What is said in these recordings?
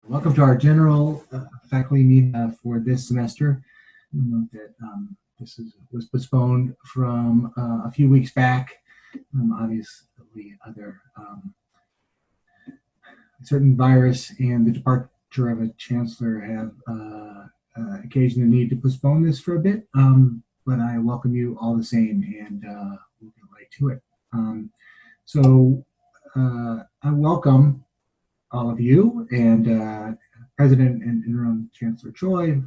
Welcome to our general faculty meeting for this semester. You'll note that this was postponed from a few weeks back. Obviously, other certain virus and the departure of a chancellor have occasioned the need to postpone this for a bit. But I welcome you all the same, and we'll get right to it. I welcome all of you and President and Interim Chancellor Choi,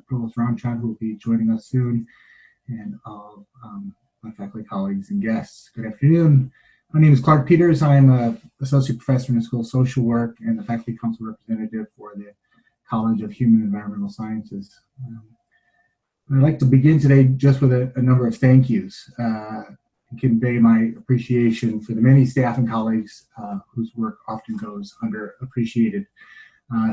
Provost Ramcand, who will be joining us soon, and all my faculty colleagues and guests. Good afternoon. My name is Clark Peters. I am an associate professor in the School of Social Work and the faculty council representative for the College of Human and Environmental Sciences. I'd like to begin today just with a number of thank yous. Convey my appreciation for the many staff and colleagues whose work often goes underappreciated.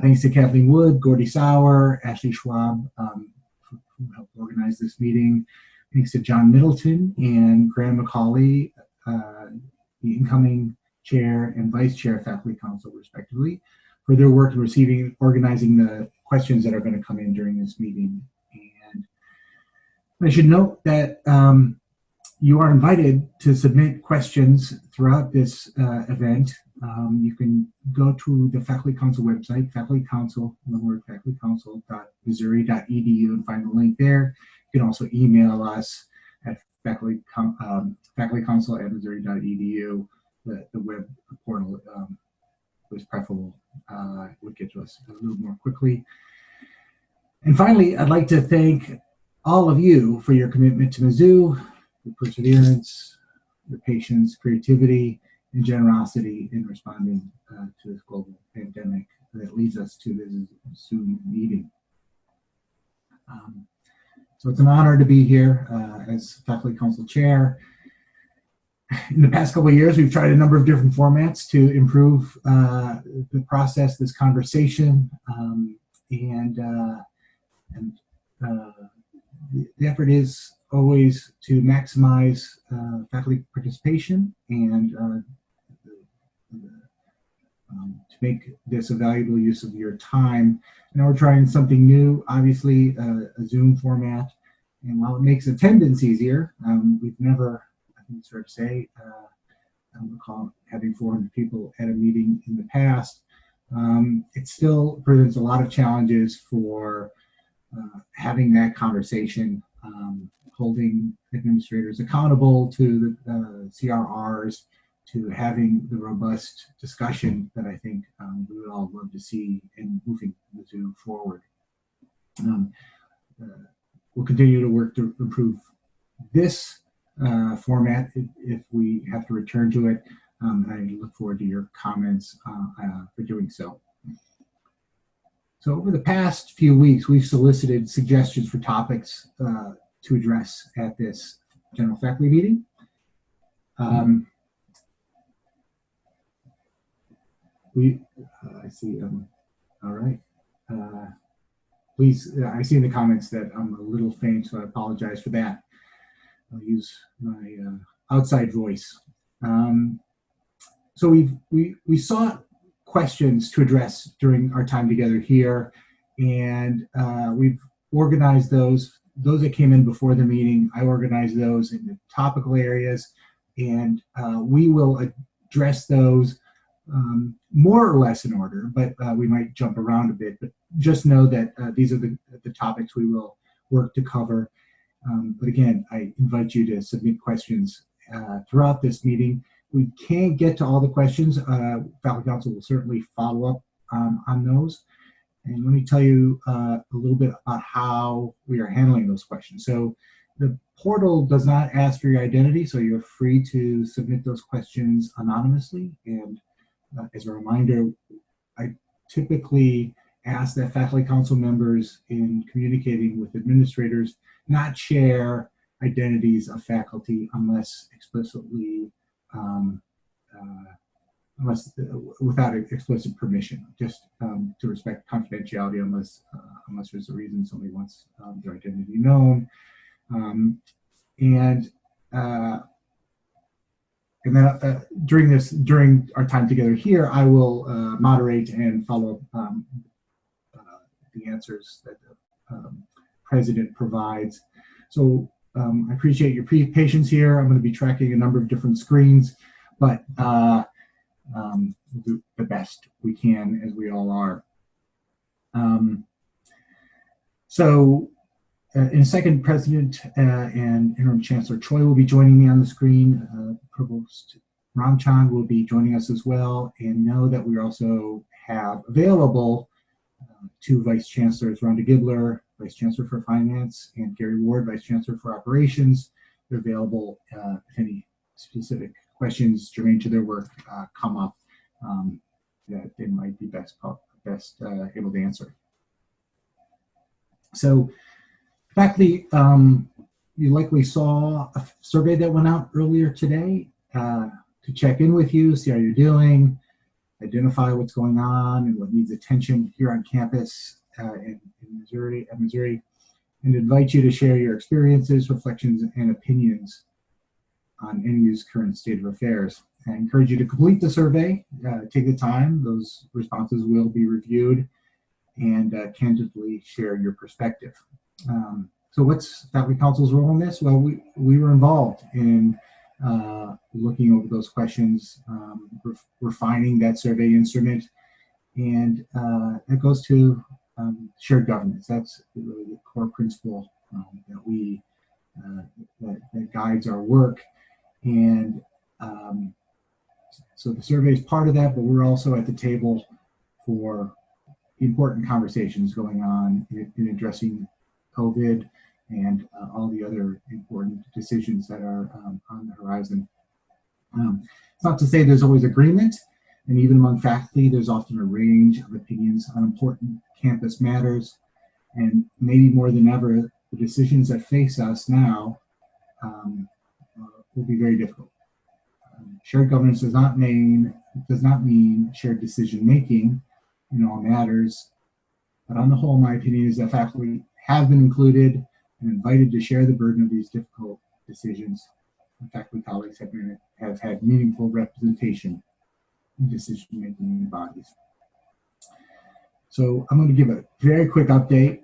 Thanks to Kathleen Wood, Gordy Sauer, Ashley Schwab, who helped organize this meeting. Thanks to John Middleton and Graham McCauley, the incoming chair and vice chair of faculty council, respectively, for their work in organizing the questions that are going to come in during this meeting. And I should note that you are invited to submit questions throughout this event. You can go to the Faculty Council website, facultycouncil.missouri.edu, and find the link there. You can also email us at facultycouncil@missouri.edu. The web portal was preferable. It would get to us a little more quickly. And finally, I'd like to thank all of you for your commitment to Mizzou, your perseverance, your patience, creativity, and generosity in responding to this global pandemic that leads us to this Zoom meeting. So it's an honor to be here as faculty council chair. In the past couple of years, we've tried a number of different formats to improve the process, this conversation, the effort is always to maximize faculty participation and to make this a valuable use of your time. Now we're trying something new, obviously a Zoom format, and while it makes attendance easier, we've never, I think it's fair to say, I don't recall having 400 people at a meeting in the past. It still presents a lot of challenges for having that conversation, holding administrators accountable to the CRRs, to having the robust discussion that I think we would all love to see in moving the Zoom forward. We'll continue to work to improve this format if we have to return to it. I look forward to your comments for doing so. So over the past few weeks, we've solicited suggestions for topics to address at this general faculty meeting. I see, all right. Please, I see in the comments that I'm a little faint, so I apologize for that. I'll use my outside voice. So we sought questions to address during our time together here, and we've organized those that came in before the meeting. I organized those in the topical areas, and we will address those more or less in order, but we might jump around a bit. But just know that these are the topics we will work to cover. But again, I invite you to submit questions throughout this meeting. We can't get to all the questions. Faculty Council will certainly follow up on those. And let me tell you a little bit about how we are handling those questions. So the portal does not ask for your identity, so you're free to submit those questions anonymously. And as a reminder, I typically ask that Faculty Council members in communicating with administrators not share identities of faculty unless explicitly without explicit permission, just to respect confidentiality unless there's a reason somebody wants their identity known. And then during our time together here, I will moderate and follow up the answers that the president provides. So I appreciate your patience here. I'm going to be tracking a number of different screens, but we'll do the best we can, as we all are. In a second, President and Interim Chancellor Choi will be joining me on the screen. Provost Ramcand will be joining us as well. And know that we also have available two Vice Chancellors, Rhonda Gibler, Vice Chancellor for Finance, and Gary Ward, Vice Chancellor for Operations. They're available if any specific questions germane to their work come up that they might be best able to answer. So, faculty, you likely saw a survey that went out earlier today to check in with you, see how you're doing, identify what's going on and what needs attention here on campus in Missouri, and invite you to share your experiences, reflections, and opinions on MU's current state of affairs. I encourage you to complete the survey, take the time. Those responses will be reviewed, and candidly share your perspective. So what's Faculty Council's role in this? Well, we were involved in looking over those questions, refining that survey instrument, and that goes to shared governance. That's really the core principle that guides our work. And so the survey is part of that, but we're also at the table for important conversations going on in addressing COVID and all the other important decisions that are on the horizon. It's not to say there's always agreement, and even among faculty, there's often a range of opinions on important campus matters, and maybe more than ever, the decisions that face us now will be very difficult. Shared governance does not mean shared decision making in all matters, but on the whole, my opinion is that faculty have been included and invited to share the burden of these difficult decisions. And faculty colleagues have had meaningful representation in decision-making bodies. So I'm going to give a very quick update.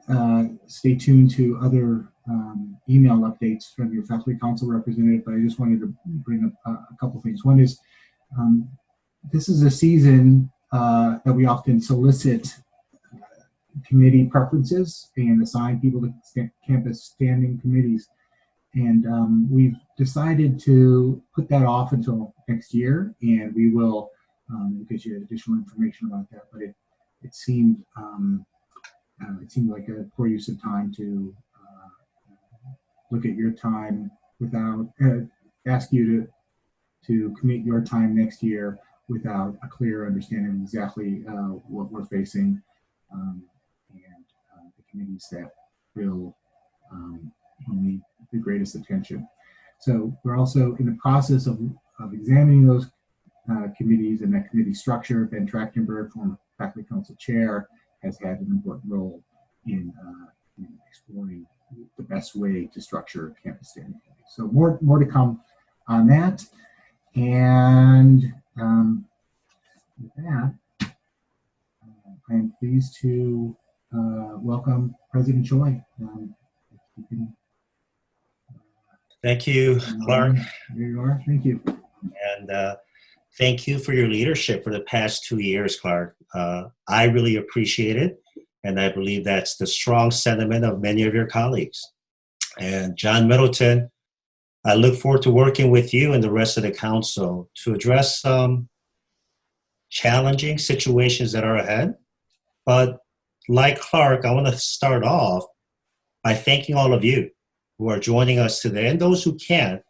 Stay tuned to other email updates from your faculty council representative, but I just wanted to bring up a couple things. One is this is a season that we often solicit committee preferences and assign people to campus standing committees. And we've decided to put that off until next year, and we will get you additional information about that. But it seemed like a poor use of time to look at your time without ask you to commit your time next year without a clear understanding of exactly what we're facing and the committees that will need the greatest attention. So we're also in the process of examining those committees and that committee structure. Ben Trachtenberg, former faculty council chair, has had an important role in exploring the best way to structure campus standing committees. So more to come on that. And with that, I am pleased to welcome President Choi. Thank you, Clark. There you are. Thank you. And thank you for your leadership for the past 2 years, Clark. I really appreciate it. And I believe that's the strong sentiment of many of your colleagues. And John Middleton, I look forward to working with you and the rest of the council to address some challenging situations that are ahead. But like Clark, I want to start off by thanking all of you who are joining us today and those who can't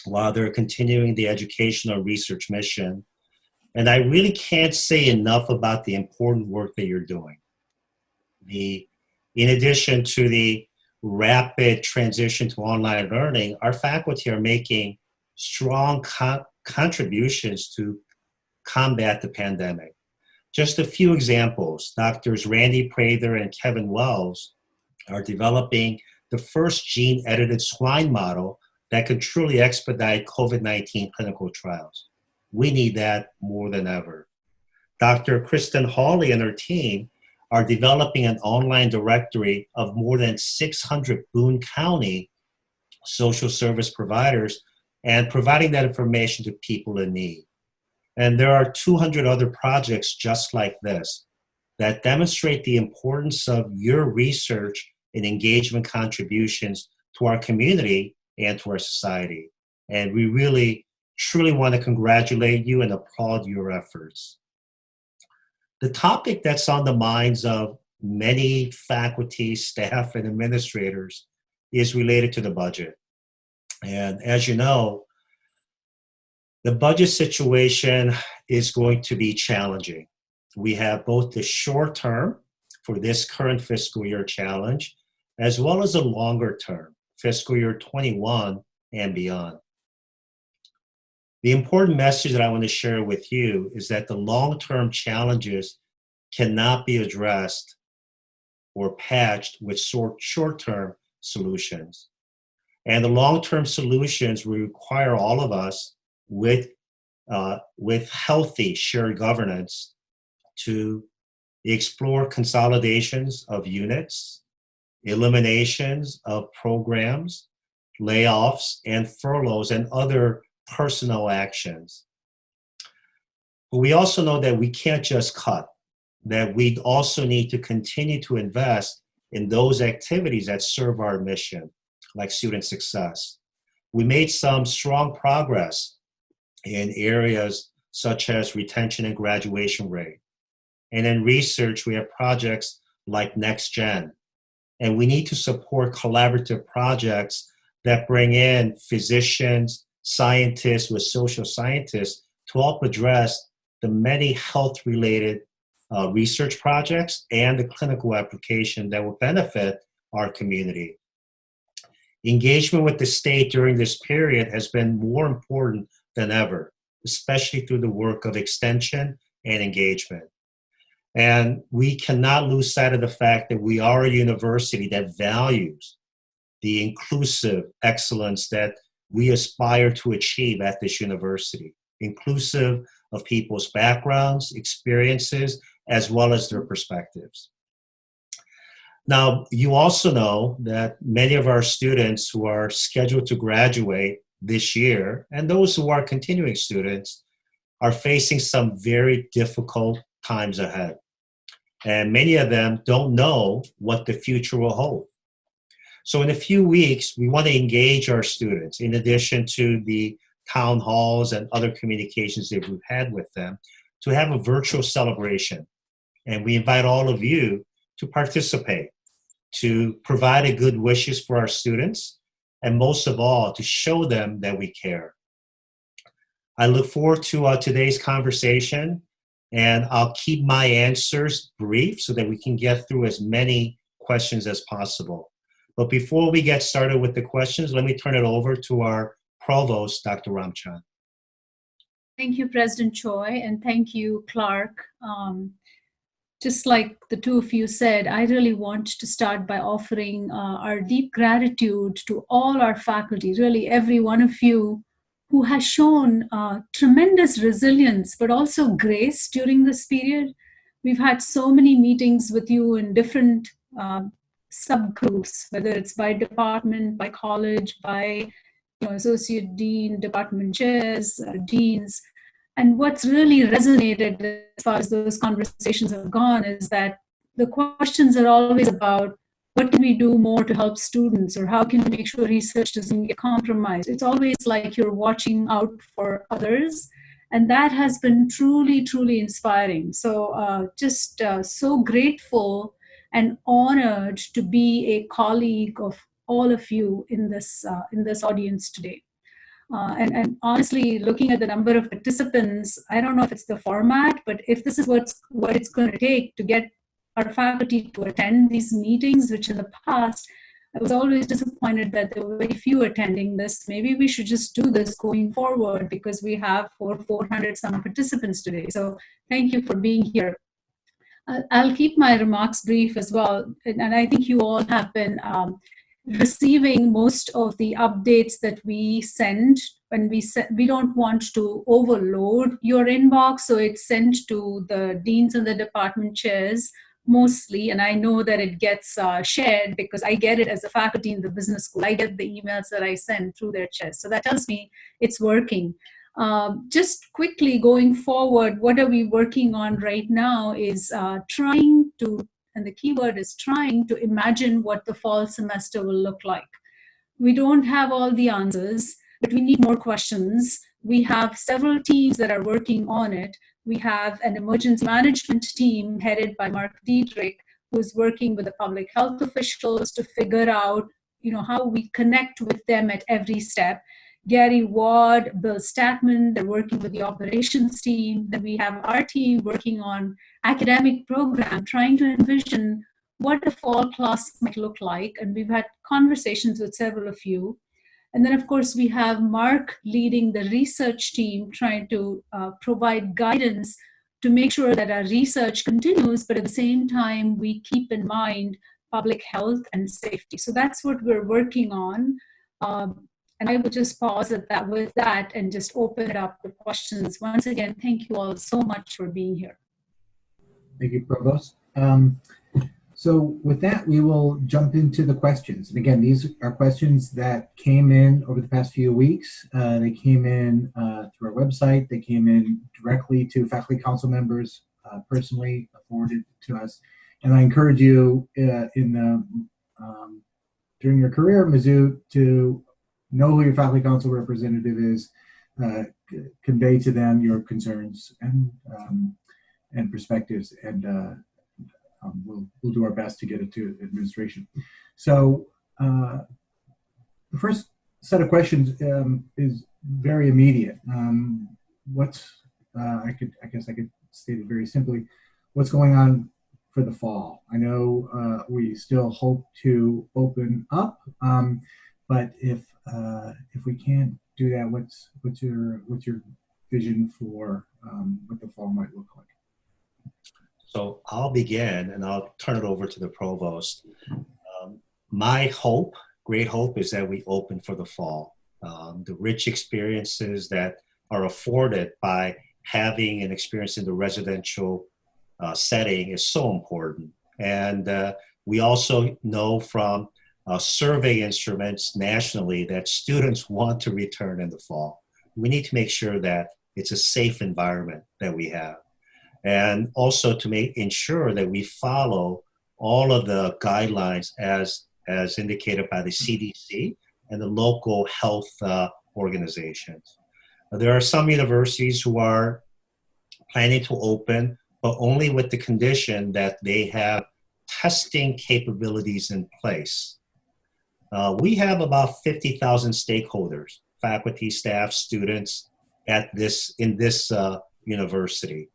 while they're continuing the educational research mission. And I really can't say enough about the important work that you're doing. In addition to the rapid transition to online learning, our faculty are making strong contributions to combat the pandemic. Just a few examples: Doctors Randy Prather and Kevin Wells are developing the first gene-edited swine model that could truly expedite COVID-19 clinical trials. We need that more than ever. Dr. Kristen Hawley and her team are developing an online directory of more than 600 Boone County social service providers and providing that information to people in need. And there are 200 other projects just like this that demonstrate the importance of your research and engagement contributions to our community and to our society. And we really, truly want to congratulate you and applaud your efforts. The topic that's on the minds of many faculty, staff, and administrators is related to the budget. And as you know, the budget situation is going to be challenging. We have both the short term for this current fiscal year challenge, as well as a longer term, fiscal year 21 and beyond. The important message that I want to share with you is that the long-term challenges cannot be addressed or patched with short-term solutions. And the long-term solutions will require all of us with healthy shared governance to explore consolidations of units, eliminations of programs, layoffs, and furloughs, and other personal actions. But we also know that we can't just cut, that we also need to continue to invest in those activities that serve our mission, like student success. We made some strong progress in areas such as retention and graduation rate. And in research, we have projects like NextGen. And we need to support collaborative projects that bring in physicians, scientists with social scientists to help address the many health-related research projects and the clinical application that will benefit our community. Engagement with the state during this period has been more important than ever, especially through the work of extension and engagement. And we cannot lose sight of the fact that we are a university that values the inclusive excellence that we aspire to achieve at this university, inclusive of people's backgrounds, experiences, as well as their perspectives. Now, you also know that many of our students who are scheduled to graduate this year, and those who are continuing students, are facing some very difficult times ahead. And many of them don't know what the future will hold. So in a few weeks, we want to engage our students, in addition to the town halls and other communications that we've had with them, to have a virtual celebration. And we invite all of you to participate, to provide a good wishes for our students, and most of all, to show them that we care. I look forward to today's conversation, and I'll keep my answers brief so that we can get through as many questions as possible. But before we get started with the questions, let me turn it over to our Provost, Dr. Ramcand. Thank you, President Choi, and thank you, Clark. Just like the two of you said, I really want to start by offering our deep gratitude to all our faculty, really every one of you who has shown tremendous resilience, but also grace during this period. We've had so many meetings with you in different subgroups, whether it's by department, by college, by associate dean, department chairs, deans. And what's really resonated as far as those conversations have gone is that the questions are always about what can we do more to help students, or how can we make sure research doesn't get compromised. It's always like you're watching out for others. And that has been truly, truly inspiring. So just so grateful and honored to be a colleague of all of you in this audience today. And honestly, looking at the number of participants, I don't know if it's the format, but if this is what it's going to take to get our faculty to attend these meetings, which in the past, I was always disappointed that there were very few attending this. Maybe we should just do this going forward, because we have 400 some participants today. So thank you for being here. I'll keep my remarks brief as well. And I think you all have been receiving most of the updates that we send. When we don't want to overload your inbox, so it's sent to the deans and the department chairs mostly, and I know that it gets shared because I get it as a faculty in the business school. I get the emails that I send through their chest. So that tells me it's working. Just quickly going forward, what are we working on right now is trying to, and the keyword is trying to imagine what the fall semester will look like. We don't have all the answers, but we need more questions. We have several teams that are working on it. We have an emergency management team headed by Mark Diedrich, who's working with the public health officials to figure out, how we connect with them at every step. Gary Ward, Bill Statman, they're working with the operations team. Then we have our team working on academic program, trying to envision what a fall class might look like. And we've had conversations with several of you. And then, of course, we have Mark leading the research team, trying to provide guidance to make sure that our research continues, but at the same time, we keep in mind public health and safety. So that's what we're working on. And I would just pause at that with that and just open it up to questions. Once again, thank you all so much for being here. Thank you, Provost. So with that, we will jump into the questions. And again, these are questions that came in over the past few weeks. They came in through our website. They came in directly to faculty council members, personally forwarded to us. And I encourage you during your career at Mizzou to know who your faculty council representative is, convey to them your concerns and perspectives, and we'll do our best to get it to administration. So the first set of questions is very immediate. I guess I could state it very simply. What's going on for the fall? I know we still hope to open up, but if we can't do that, what's your vision for what the fall might look like? So I'll begin, and I'll turn it over to the provost. My hope, great hope, is that we open for the fall. The rich experiences that are afforded by having an experience in the residential setting is so important. And we also know from survey instruments nationally that students want to return in the fall. We need to make sure that it's a safe environment that we have. And also to ensure that we follow all of the guidelines as indicated by the CDC and the local health organizations. There are some universities who are planning to open, but only with the condition that they have testing capabilities in place. We have about 50,000 stakeholders, faculty, staff, students in this university.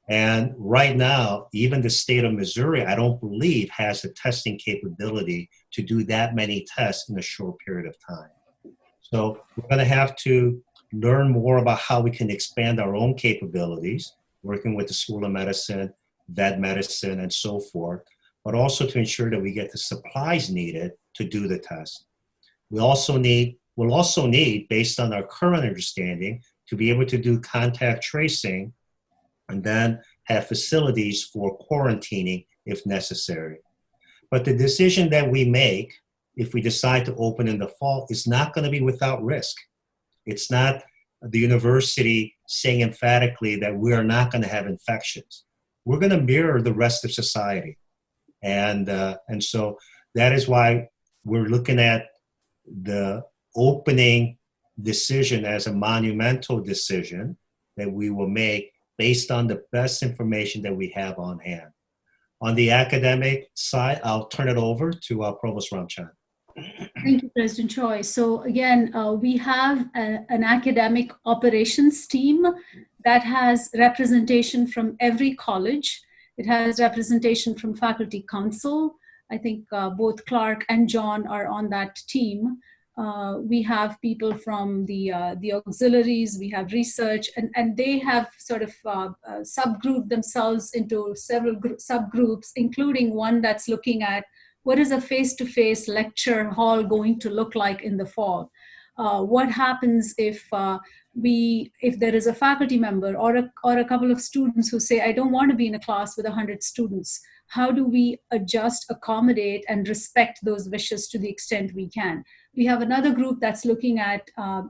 And right now, even the state of Missouri, I don't believe, has the testing capability to do that many tests in a short period of time. So we're going to have to learn more about how we can expand our own capabilities, working with the School of Medicine, vet medicine, and so forth, but also to ensure that we get the supplies needed to do the test. We'll also need, based on our current understanding, to be able to do contact tracing and then have facilities for quarantining if necessary. But the decision that we make, if we decide to open in the fall, is not going to be without risk. It's not the university saying emphatically that we are not going to have infections. We're going to mirror the rest of society. And so that is why we're looking at the opening decision as a monumental decision that we will make based on the best information that we have on hand. On the academic side, I'll turn it over to Provost Ramcand. Thank you, President Choi. So again, we have an academic operations team that has representation from every college. It has representation from faculty council. I think both Clark and John are on that team. We have people from the auxiliaries, we have research, and they have sort of subgrouped themselves into several subgroups, including one that's looking at what is a face-to-face lecture hall going to look like in the fall. What happens if there is a faculty member or a couple of students who say, I don't want to be in a class with 100 students? how do we adjust, accommodate, and respect those wishes to the extent we can. We have another group that's looking at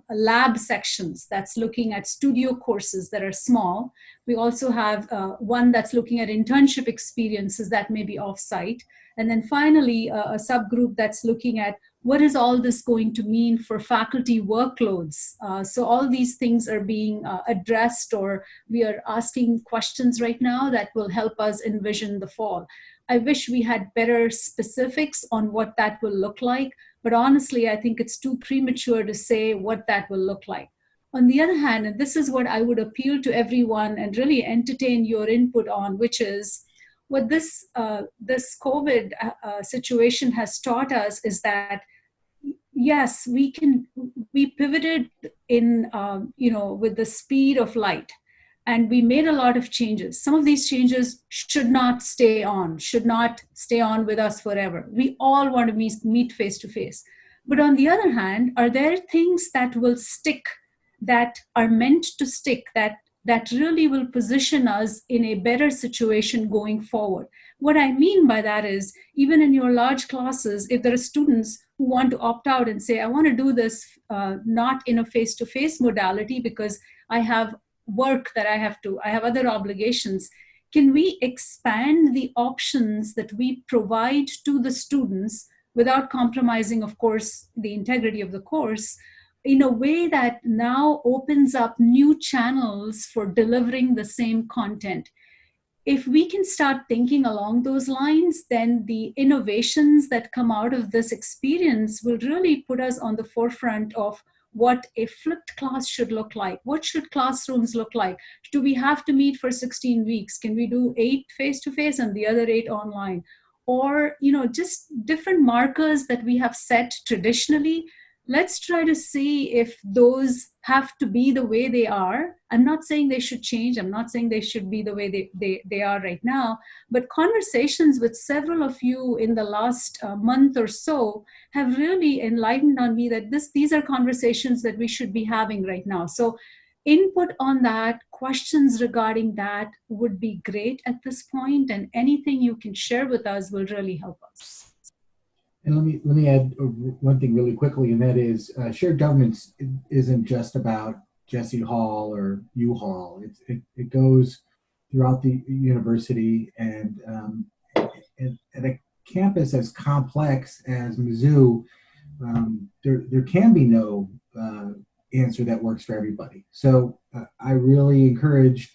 lab sections, that's looking at studio courses that are small. We also have one that's looking at internship experiences that may be off-site. And then finally, a subgroup that's looking at what is all this going to mean for faculty workloads. So all these things are being addressed, or we are asking questions right now that will help us envision the fall. I wish we had better specifics on what that will look like, but honestly, I think it's too premature to say what that will look like. On the other hand, and this is what I would appeal to everyone and really entertain your input on, which is what this COVID situation has taught us is that yes, we pivoted in with the speed of light, and we made a lot of changes. Some of these changes should not stay on with us forever. We all want to meet face to face. But on the other hand, are there things that will stick, that are meant to stick, that really will position us in a better situation going forward? What I mean by that is, even in your large classes, if there are students who want to opt out and say, I want to do this not in a face-to-face modality because I have work that I have other obligations, can we expand the options that we provide to the students without compromising, of course, the integrity of the course, in a way that now opens up new channels for delivering the same content? If we can start thinking along those lines, then the innovations that come out of this experience will really put us on the forefront of what a flipped class should look like. What should classrooms look like? Do we have to meet for 16 weeks? Can we do 8 face-to-face and the other 8 online? Or, just different markers that we have set traditionally. Let's try to see if those have to be the way they are. I'm not saying they should change. I'm not saying they should be the way they are right now. But conversations with several of you in the last month or so have really enlightened on me that these are conversations that we should be having right now. So input on that, questions regarding that would be great at this point, and anything you can share with us will really help us. And let me add one thing really quickly, and that is shared governance isn't just about Jesse Hall or U Hall. It goes throughout the university, and at a campus as complex as Mizzou, there can be no answer that works for everybody. So I really encourage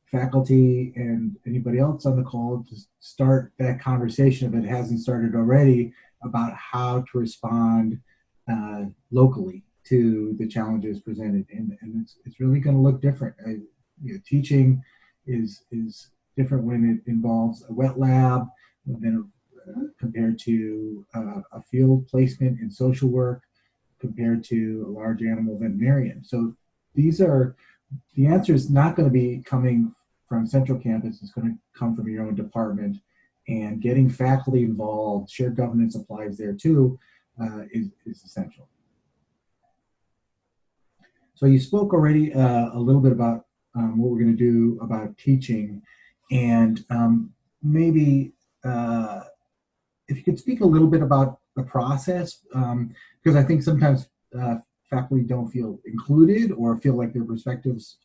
faculty and anybody else on the call to start that conversation, if it hasn't started already, about how to respond locally to the challenges presented, and it's really going to look different. Teaching is different when it involves a wet lab than compared to a field placement in social work, compared to a large animal veterinarian. So the answer is not going to be coming from central campus. It's going to come from your own department. And getting faculty involved, shared governance applies there too, is essential. So you spoke already a little bit about what we're going to do about teaching, and maybe if you could speak a little bit about the process, because I think sometimes faculty don't feel included or feel like their perspectives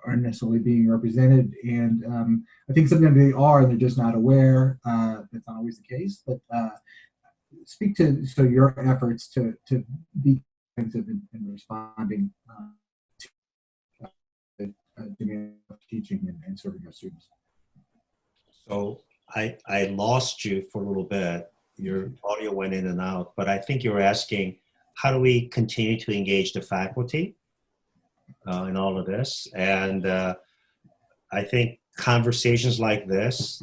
aren't necessarily being represented, and I think sometimes they are and they're just not aware. That's not always the case, but speak to your efforts to be offensive in responding to the demand of teaching and serving our students. So I lost you for a little bit. Your audio went in and out, but I think you were asking, how do we continue to engage the faculty in all of this? And I think conversations like this,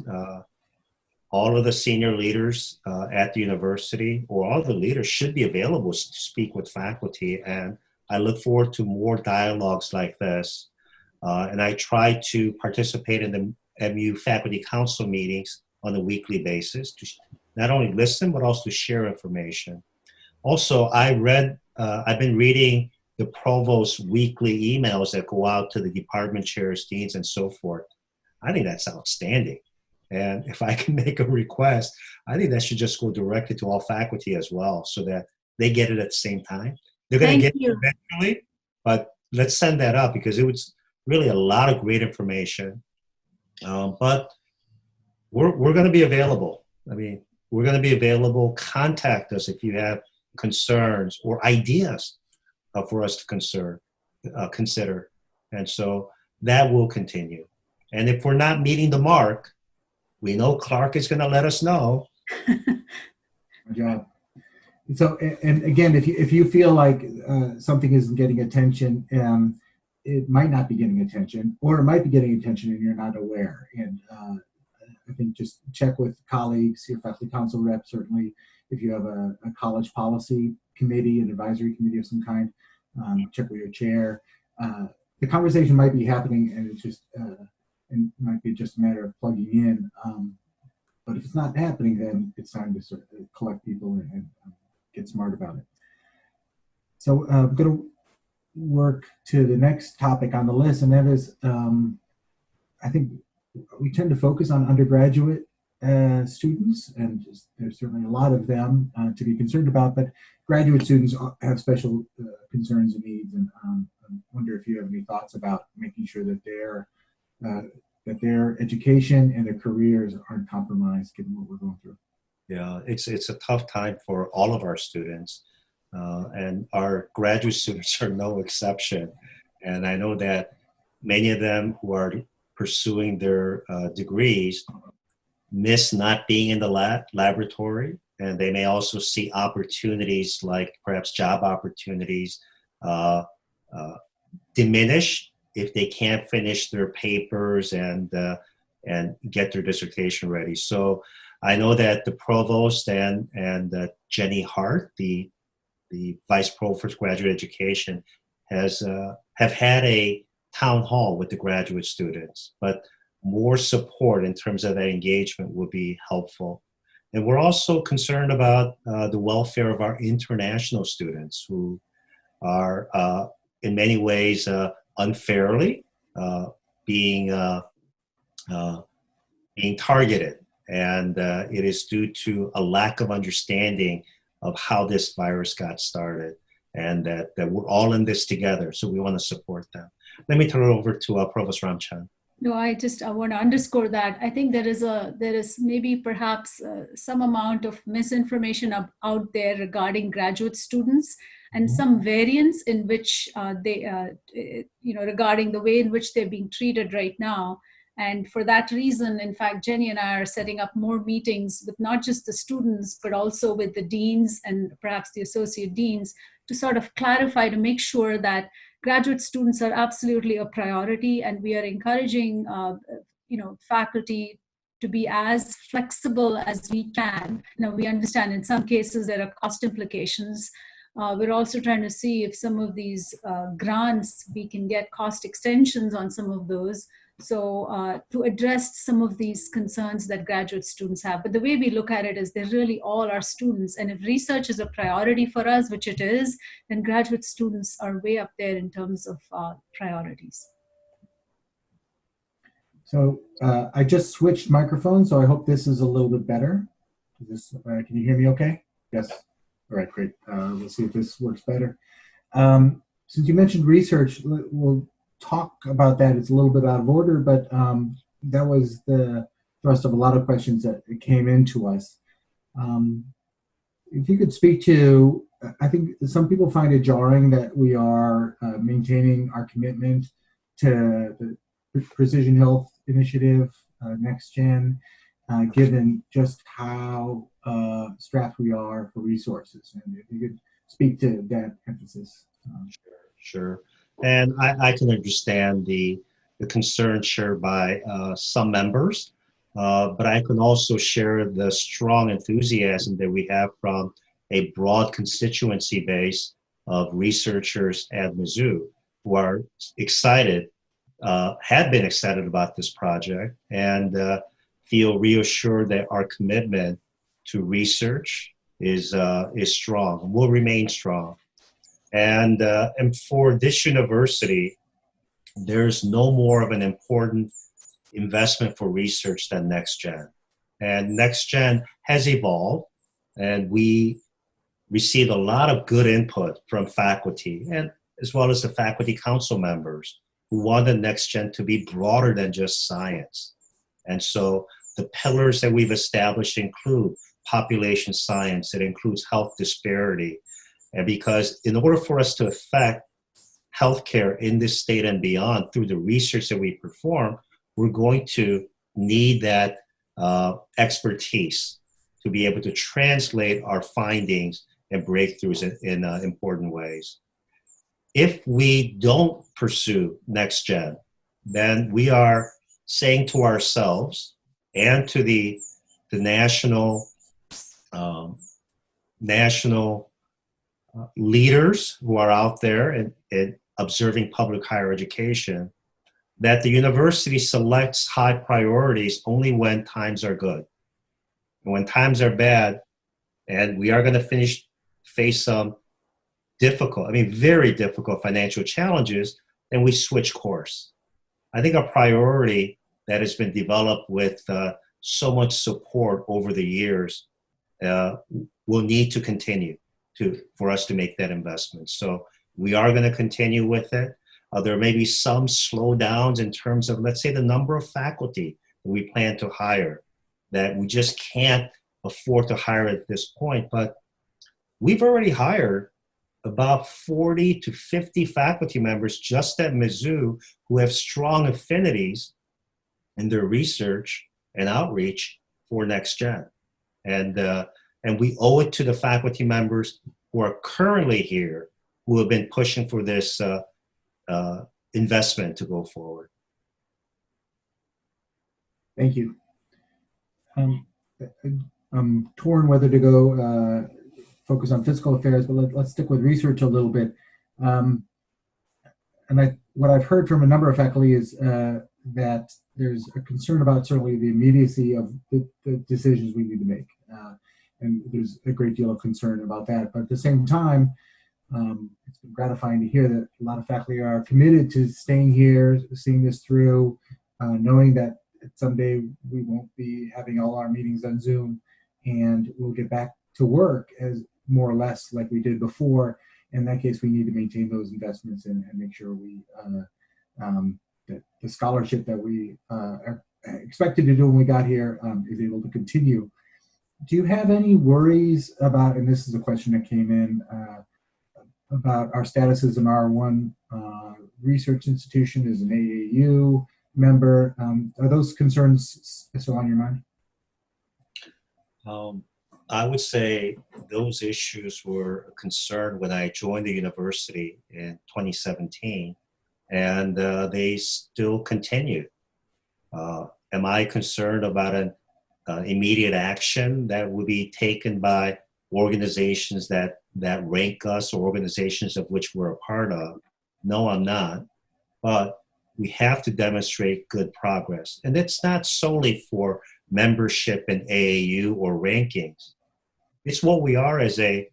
all of the senior leaders at the university, or all the leaders, should be available to speak with faculty. And I look forward to more dialogues like this. And I try to participate in the MU Faculty Council meetings on a weekly basis to not only listen, but also share information. Also, I've been reading the Provost's weekly emails that go out to the department chairs, deans, and so forth. I think that's outstanding. And if I can make a request, I think that should just go directly to all faculty as well, so that they get it at the same time. They're going to get it eventually, but let's send that up because it was really a lot of great information. But we're going to be available. I mean, we're going to be available. Contact us if you have concerns or ideas for us to consider. And so that will continue. And if we're not meeting the mark, we know Clark is going to let us know. Good job. So, and again, if you feel like something isn't getting attention, it might not be getting attention, or it might be getting attention and you're not aware. And I think just check with colleagues, your faculty council rep, certainly if you have a college policy committee, an advisory committee of some kind, check with your chair. The conversation might be happening and it's just, it might be just a matter of plugging in. But if it's not happening, then it's time to sort of collect people and get smart about it. So I'm going to work to the next topic on the list, and that is, I think we tend to focus on undergraduate students, and there's certainly a lot of them to be concerned about, but graduate students have special concerns and needs, and I wonder if you have any thoughts about making sure that their education and their careers aren't compromised given what we're going through. Yeah, it's a tough time for all of our students, and our graduate students are no exception. And I know that many of them who are pursuing their degrees miss not being in the laboratory, and they may also see opportunities like perhaps job opportunities diminish if they can't finish their papers and get their dissertation ready. So I know that the provost and Jenny Hart, the vice provost for graduate education, have had a town hall with the graduate students, but more support in terms of that engagement would be helpful. And we're also concerned about the welfare of our international students who are in many ways unfairly being targeted. And it is due to a lack of understanding of how this virus got started, and that we're all in this together. So we want to support them. Let me turn it over to Provost Ramcand. No, I want to underscore that. I think there is maybe perhaps some amount of misinformation out there regarding graduate students, and some variance in which regarding the way in which they're being treated right now. And for that reason, in fact, Jenny and I are setting up more meetings with not just the students, but also with the deans and perhaps the associate deans to sort of clarify, to make sure that graduate students are absolutely a priority. And we are encouraging, faculty to be as flexible as we can. We understand in some cases there are cost implications. We're also trying to see if some of these grants, we can get cost extensions on some of those. So to address some of these concerns that graduate students have. But the way we look at it is they're really all our students. And if research is a priority for us, which it is, then graduate students are way up there in terms of priorities. So I just switched microphones, so I hope this is a little bit better. Can you hear me okay? Yes. All right, great. We'll see if this works better. Since you mentioned research, we'll talk about that. It's a little bit out of order, but that was the thrust of a lot of questions that came into us. If you could speak to, I think some people find it jarring that we are maintaining our commitment to the Precision Health Initiative, Next Gen, given just how strapped we are for resources. And if you could speak to that emphasis. Sure. And I can understand the concern shared by some members, but I can also share the strong enthusiasm that we have from a broad constituency base of researchers at Mizzou who are excited, have been excited about this project, and feel reassured that our commitment to research is strong, will remain strong. And for this university, there's no more of an important investment for research than NextGen. And NextGen has evolved, and we received a lot of good input from faculty, and as well as the faculty council members who wanted NextGen to be broader than just science. And so the pillars that we've established include population science, it includes health disparity. And because in order for us to affect healthcare in this state and beyond through the research that we perform, we're going to need that expertise to be able to translate our findings and breakthroughs in important ways. If we don't pursue NextGen, then we are saying to ourselves and to the national leaders who are out there and observing public higher education, that the university selects high priorities only when times are good. And when times are bad, and we are going to face some very difficult financial challenges, then we switch course. I think a priority that has been developed with so much support over the years will need to continue for us to make that investment. So we are going to continue with it. There may be some slowdowns in terms of, let's say, the number of faculty that we plan to hire, that we just can't afford to hire at this point. But we've already hired about 40 to 50 faculty members just at Mizzou who have strong affinities in their research and outreach for NextGen. And we owe it to the faculty members who are currently here, who have been pushing for this investment to go forward. Thank you. I'm torn whether to go focus on fiscal affairs, but let's stick with research a little bit. What I've heard from a number of faculty is that there's a concern about certainly the immediacy of the decisions we need to make. And there's a great deal of concern about that. But at the same time, it's been gratifying to hear that a lot of faculty are committed to staying here, seeing this through, knowing that someday we won't be having all our meetings on Zoom, and we'll get back to work as more or less like we did before. In that case, we need to maintain those investments and make sure we that the scholarship that we are expected to do when we got here is able to continue. Do you have any worries about, and this is a question that came in, about our status as an R1 research institution, as an AAU member? Are those concerns still on your mind? I would say those issues were a concern when I joined the university in 2017, and they still continue. Am I concerned about an immediate action that will be taken by organizations that rank us or organizations of which we're a part of? No, I'm not. But we have to demonstrate good progress. And it's not solely for membership in AAU or rankings. It's what we are as a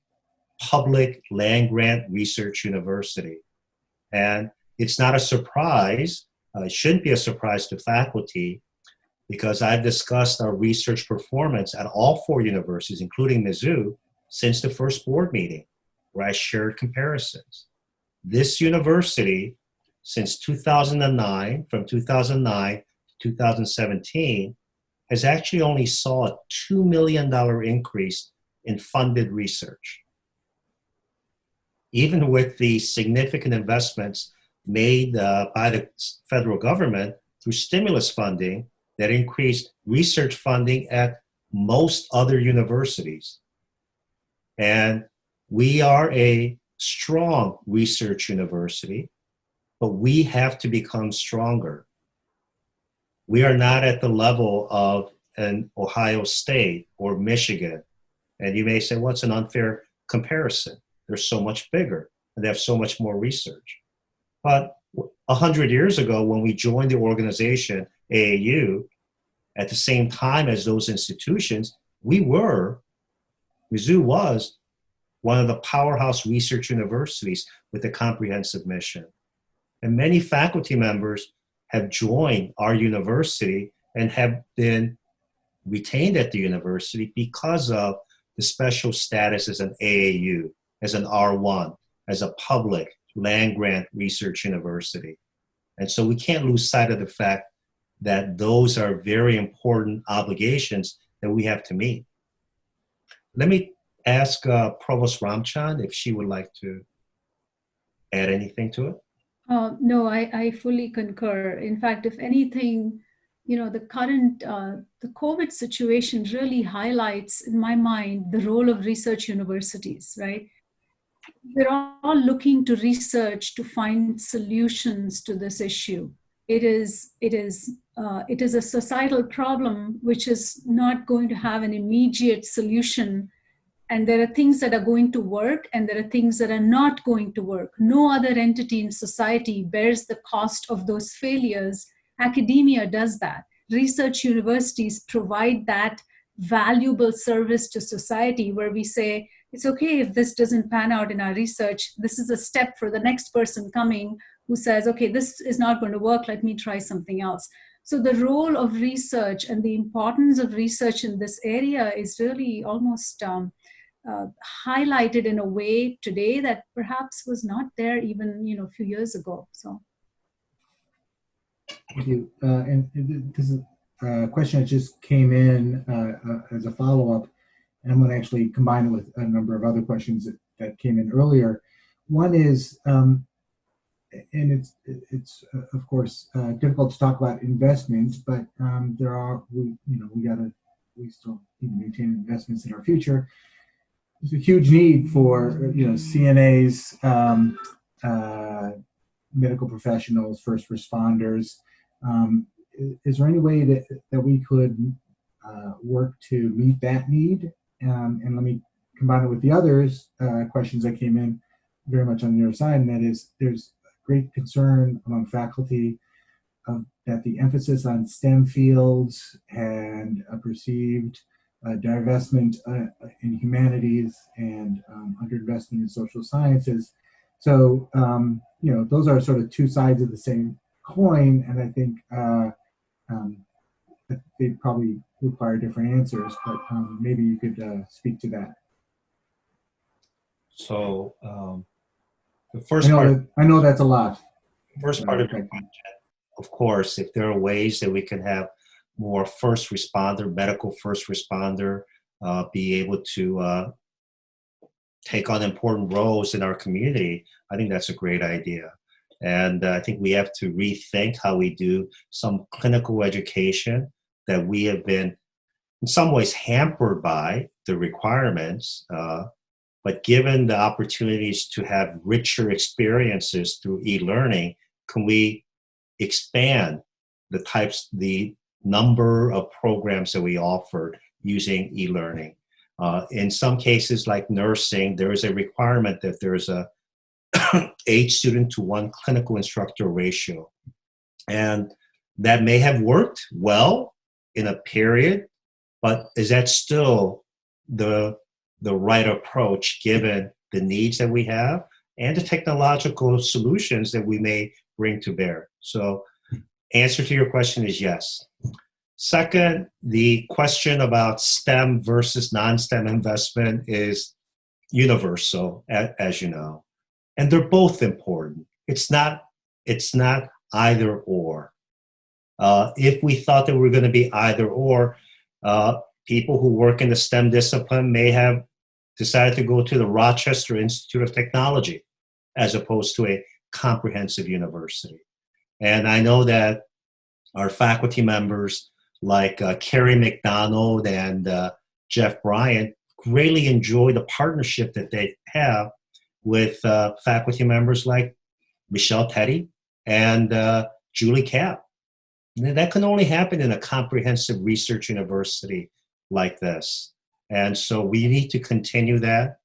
public land-grant research university. And it's not a surprise, it shouldn't be a surprise to faculty, because I've discussed our research performance at all 4 universities, including Mizzou, since the first board meeting, where I shared comparisons. This university, since 2009, from 2009 to 2017, has actually only saw a $2 million increase in funded research. Even with the significant investments made by the federal government through stimulus funding that increased research funding at most other universities. And we are a strong research university, but we have to become stronger. We are not at the level of an Ohio State or Michigan. And you may say, well, it's an unfair comparison. They're so much bigger and they have so much more research. But 100 years ago, when we joined the organization, AAU, at the same time as those institutions, Mizzou was one of the powerhouse research universities with a comprehensive mission. And many faculty members have joined our university and have been retained at the university because of the special status as an AAU, as an R1, as a public land-grant research university. And so we can't lose sight of the fact that those are very important obligations that we have to meet. Let me ask Provost Ramcand if she would like to add anything to it. No, I fully concur. In fact, if anything, the current, the COVID situation really highlights, in my mind, the role of research universities, right? We're all looking to research to find solutions to this issue. It is a societal problem which is not going to have an immediate solution. And there are things that are going to work and there are things that are not going to work. No other entity in society bears the cost of those failures. Academia does that. Research universities provide that valuable service to society where we say, it's okay if this doesn't pan out in our research. This is a step for the next person coming who says, okay, this is not going to work. Let me try something else. So the role of research and the importance of research in this area is really almost highlighted in a way today that perhaps was not there even a few years ago. So, thank you. And this is a question that just came in as a follow-up, and I'm going to actually combine it with a number of other questions that came in earlier. One is, and it's of course difficult to talk about investments, but we still need to maintain investments in our future. There's a huge need for CNAs, medical professionals, first responders. Is there any way that we could work to meet that need? And let me combine it with the others questions that came in very much on your side, and that is there's great concern among faculty that the emphasis on STEM fields and a perceived divestment in humanities and underinvestment in social sciences. So, those are sort of two sides of the same coin, and I think they probably require different answers, but maybe you could speak to that. So, the first part, I know that's a lot. First part of your question, of course, if there are ways that we can have more first responder, medical first responder, be able to take on important roles in our community, I think that's a great idea. And I think we have to rethink how we do some clinical education that we have been in some ways hampered by the requirements, but given the opportunities to have richer experiences through e-learning, can we expand the number of programs that we offer using e-learning? In some cases like nursing, there is a requirement that there's a 8 student to 1 clinical instructor ratio. And that may have worked well in a period, but is that still the right approach given the needs that we have and the technological solutions that we may bring to bear? So answer to your question is yes. Second, the question about STEM versus non-STEM investment is universal, as you know, and they're both important. It's not either or. If we thought that we were going to be either or, people who work in the STEM discipline may have decided to go to the Rochester Institute of Technology as opposed to a comprehensive university. And I know that our faculty members like Carrie McDonald and Jeff Bryant greatly enjoy the partnership that they have with faculty members like Michelle Teddy and Julie Capp. And that can only happen in a comprehensive research university like this. And so we need to continue that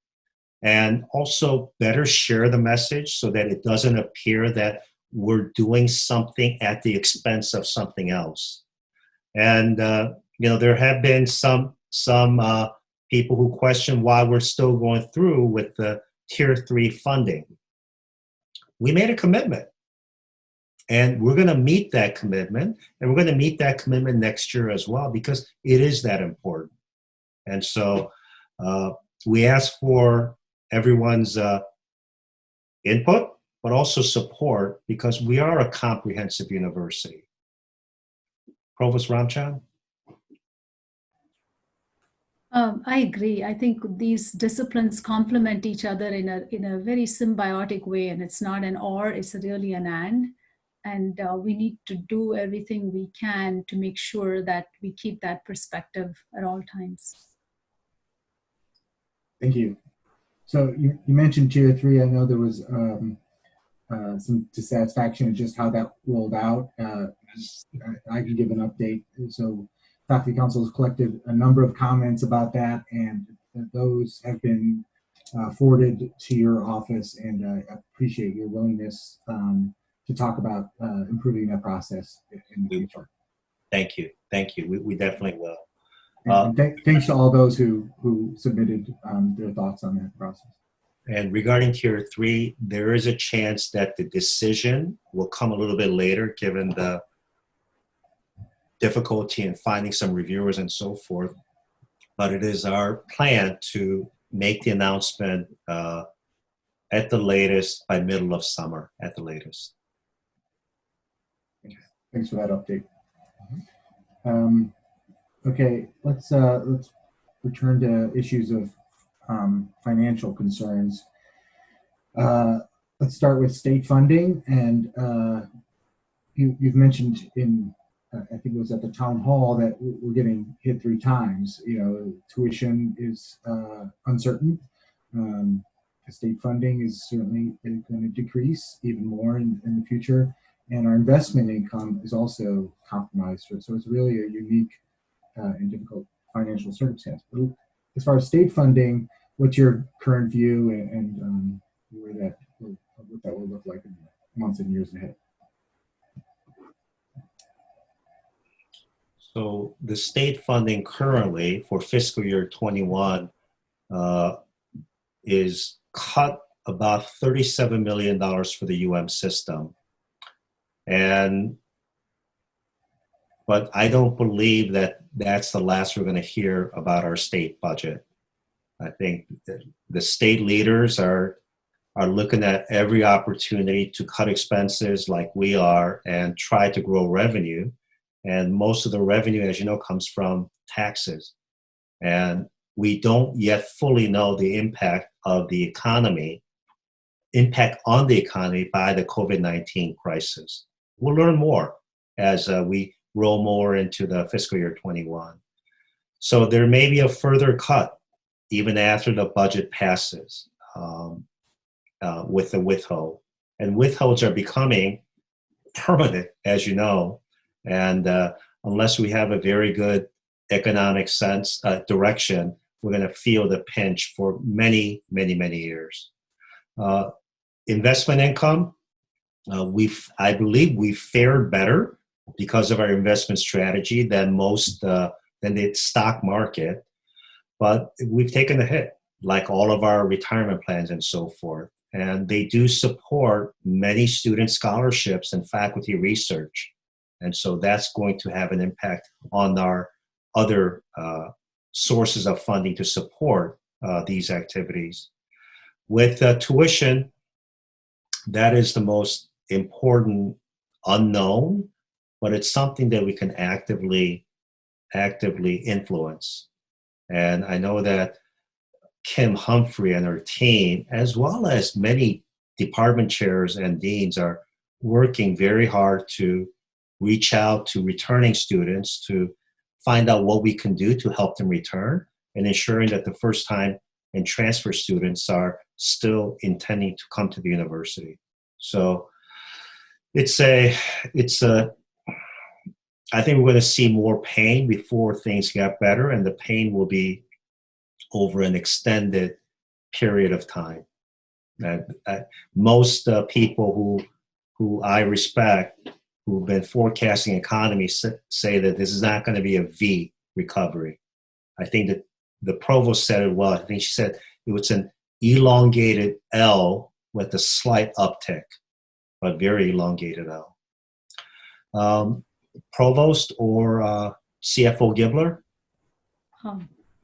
and also better share the message so that it doesn't appear that we're doing something at the expense of something else. And, there have been some people who question why we're still going through with the Tier 3 funding. We made a commitment. And we're going to meet that commitment, and we're going to meet that commitment next year as well, because it is that important. And so we ask for everyone's input, but also support, because we are a comprehensive university. Provost Ramcand? I agree. I think these disciplines complement each other in a very symbiotic way, and it's not an or, it's really an and we need to do everything we can to make sure that we keep that perspective at all times. Thank you. So you mentioned Tier 3. I know there was some dissatisfaction in just how that rolled out. I can give an update. So Faculty Council has collected a number of comments about that, and those have been forwarded to your office, and I appreciate your willingness to talk about improving that process in the future. Thank you. Thank you. We definitely will. And thanks to all those who submitted their thoughts on that process. And regarding Tier 3, there is a chance that the decision will come a little bit later, given the difficulty in finding some reviewers and so forth. But it is our plan to make the announcement at the latest by middle of summer, at the latest. Thanks for that update. Okay, let's return to issues of financial concerns. Let's start with state funding, and you've mentioned in I think it was at the town hall that we're getting hit 3 times. Tuition is uncertain. State funding is certainly going to decrease even more in the future, and our investment income is also compromised. So it's really a unique and difficult financial circumstance. But as far as state funding, what's your current view, and what that will look like in the months and years ahead? So the state funding currently for fiscal year 21 is cut about $37 million for the UM system. But I don't believe that that's the last we're going to hear about our state budget. I think the state leaders are looking at every opportunity to cut expenses like we are and try to grow revenue. And most of the revenue, as you know, comes from taxes. And we don't yet fully know the impact on the economy by the COVID-19 crisis. We'll learn more as we roll more into the fiscal year 21. So there may be a further cut even after the budget passes with the withhold. And withholds are becoming permanent, as you know. And unless we have a very good economic direction, we're going to feel the pinch for many, many, many years. Investment income, I believe we fared better because of our investment strategy than the stock market, but we've taken a hit, like all of our retirement plans and so forth. And they do support many student scholarships and faculty research. And so that's going to have an impact on our other sources of funding to support these activities. With tuition, that is the most important unknown, but it's something that we can actively influence. And I know that Kim Humphrey and her team, as well as many department chairs and deans, are working very hard to reach out to returning students to find out what we can do to help them return, and ensuring that the first time and transfer students are still intending to come to the university. So I think we're going to see more pain before things get better, and the pain will be over an extended period of time. Most people who I respect, who've been forecasting economy, say that this is not going to be a V recovery. I think that the provost said it well. I think she said it was an elongated L with a slight uptick, but very elongated L. Provost or CFO Gibler?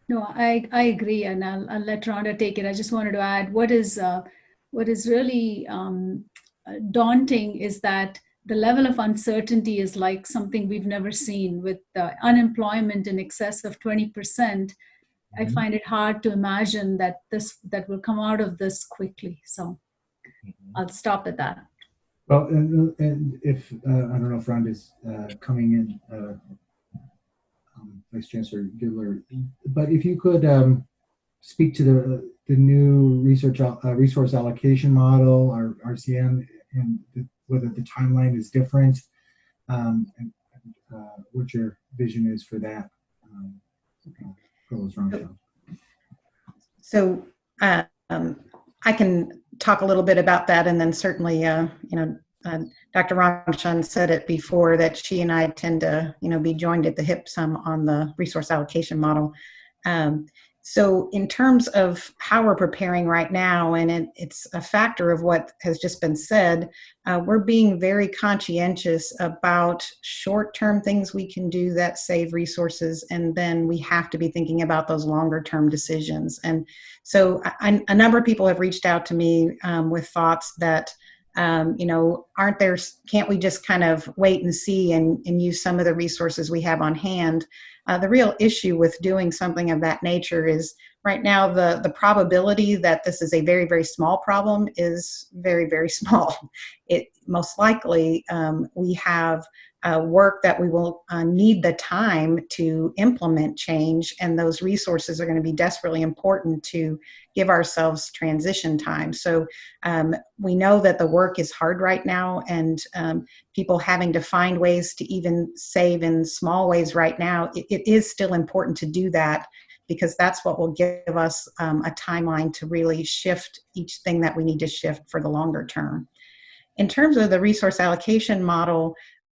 No, I agree, and I'll let Rhonda take it. I just wanted to add what is really daunting is that the level of uncertainty is like something we've never seen with unemployment in excess of 20%. I find it hard to imagine that will come out of this quickly. So I'll stop at that. Well, and if I don't know if Rhonda's coming in, Vice Chancellor Gidler, but if you could speak to the new resource allocation model, or RCM, and whether the timeline is different, and what your vision is for that. So I can talk a little bit about that, and then certainly, Dr. Ramcand said it before that she and I tend to, be joined at the hip some on the resource allocation model. So in terms of how we're preparing right now, and it's a factor of what has just been said, we're being very conscientious about short-term things we can do that save resources, and then we have to be thinking about those longer-term decisions. And so a number of people have reached out to me with thoughts that, can't we just kind of wait and see and use some of the resources we have on hand? The real issue with doing something of that nature is right now the probability that this is a very, very small problem is very, very small. It most likely we have work that we will need the time to implement change, and those resources are going to be desperately important to give ourselves transition time. So we know that the work is hard right now, and people having to find ways to even save in small ways right now, it is still important to do that, because that's what will give us a timeline to really shift each thing that we need to shift for the longer term. In terms of the resource allocation model,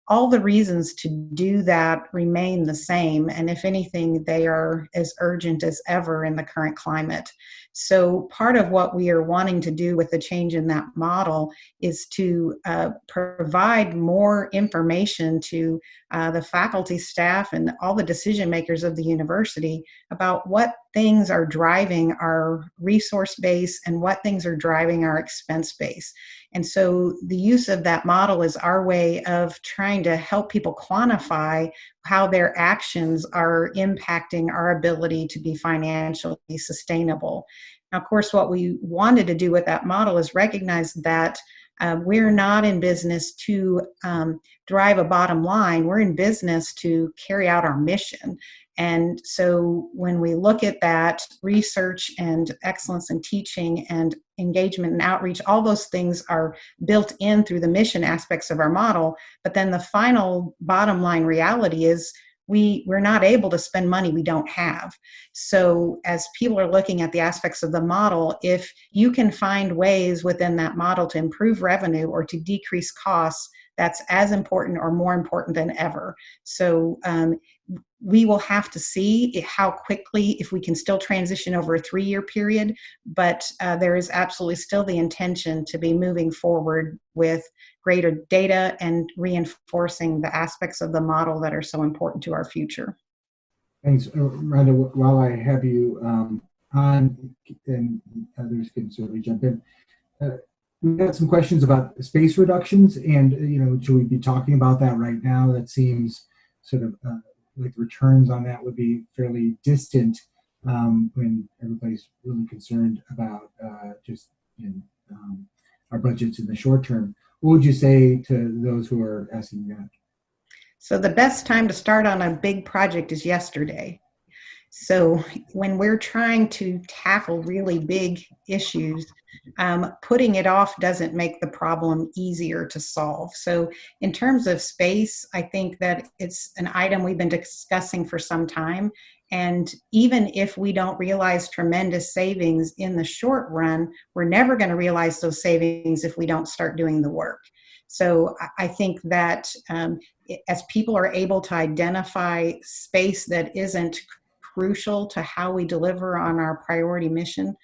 all the reasons to do that remain the same, and if anything, they are as urgent as ever in the current climate. So part of what we are wanting to do with the change in that model is to provide more information to the faculty, staff, and all the decision makers of the university about what things are driving our resource base and what things are driving our expense base. And so the use of that model is our way of trying to help people quantify how their actions are impacting our ability to be financially sustainable. Now, of course, what we wanted to do with that model is recognize that we're not in business to drive a bottom line. We're in business to carry out our mission. And so when we look at that, research and excellence in teaching and engagement and outreach, all those things are built in through the mission aspects of our model. But then the final bottom line reality is we're not able to spend money we don't have. So as people are looking at the aspects of the model, if you can find ways within that model to improve revenue or to decrease costs, that's as important or more important than ever. So we will have to see how quickly, if we can still transition over a 3-year period, but there is absolutely still the intention to be moving forward with greater data and reinforcing the aspects of the model that are so important to our future. Thanks. Rhonda, while I have you on, and others can certainly jump in, we had some questions about space reductions, and should we be talking about that right now? That seems sort of like returns on that would be fairly distant when everybody's really concerned about our budgets in the short term. What would you say to those who are asking that? So the best time to start on a big project is yesterday. So when we're trying to tackle really big issues, putting it off doesn't make the problem easier to solve. So in terms of space, I think that it's an item we've been discussing for some time. And even if we don't realize tremendous savings in the short run, we're never going to realize those savings if we don't start doing the work. So I think that as people are able to identify space that isn't crucial to how we deliver on our priority mission,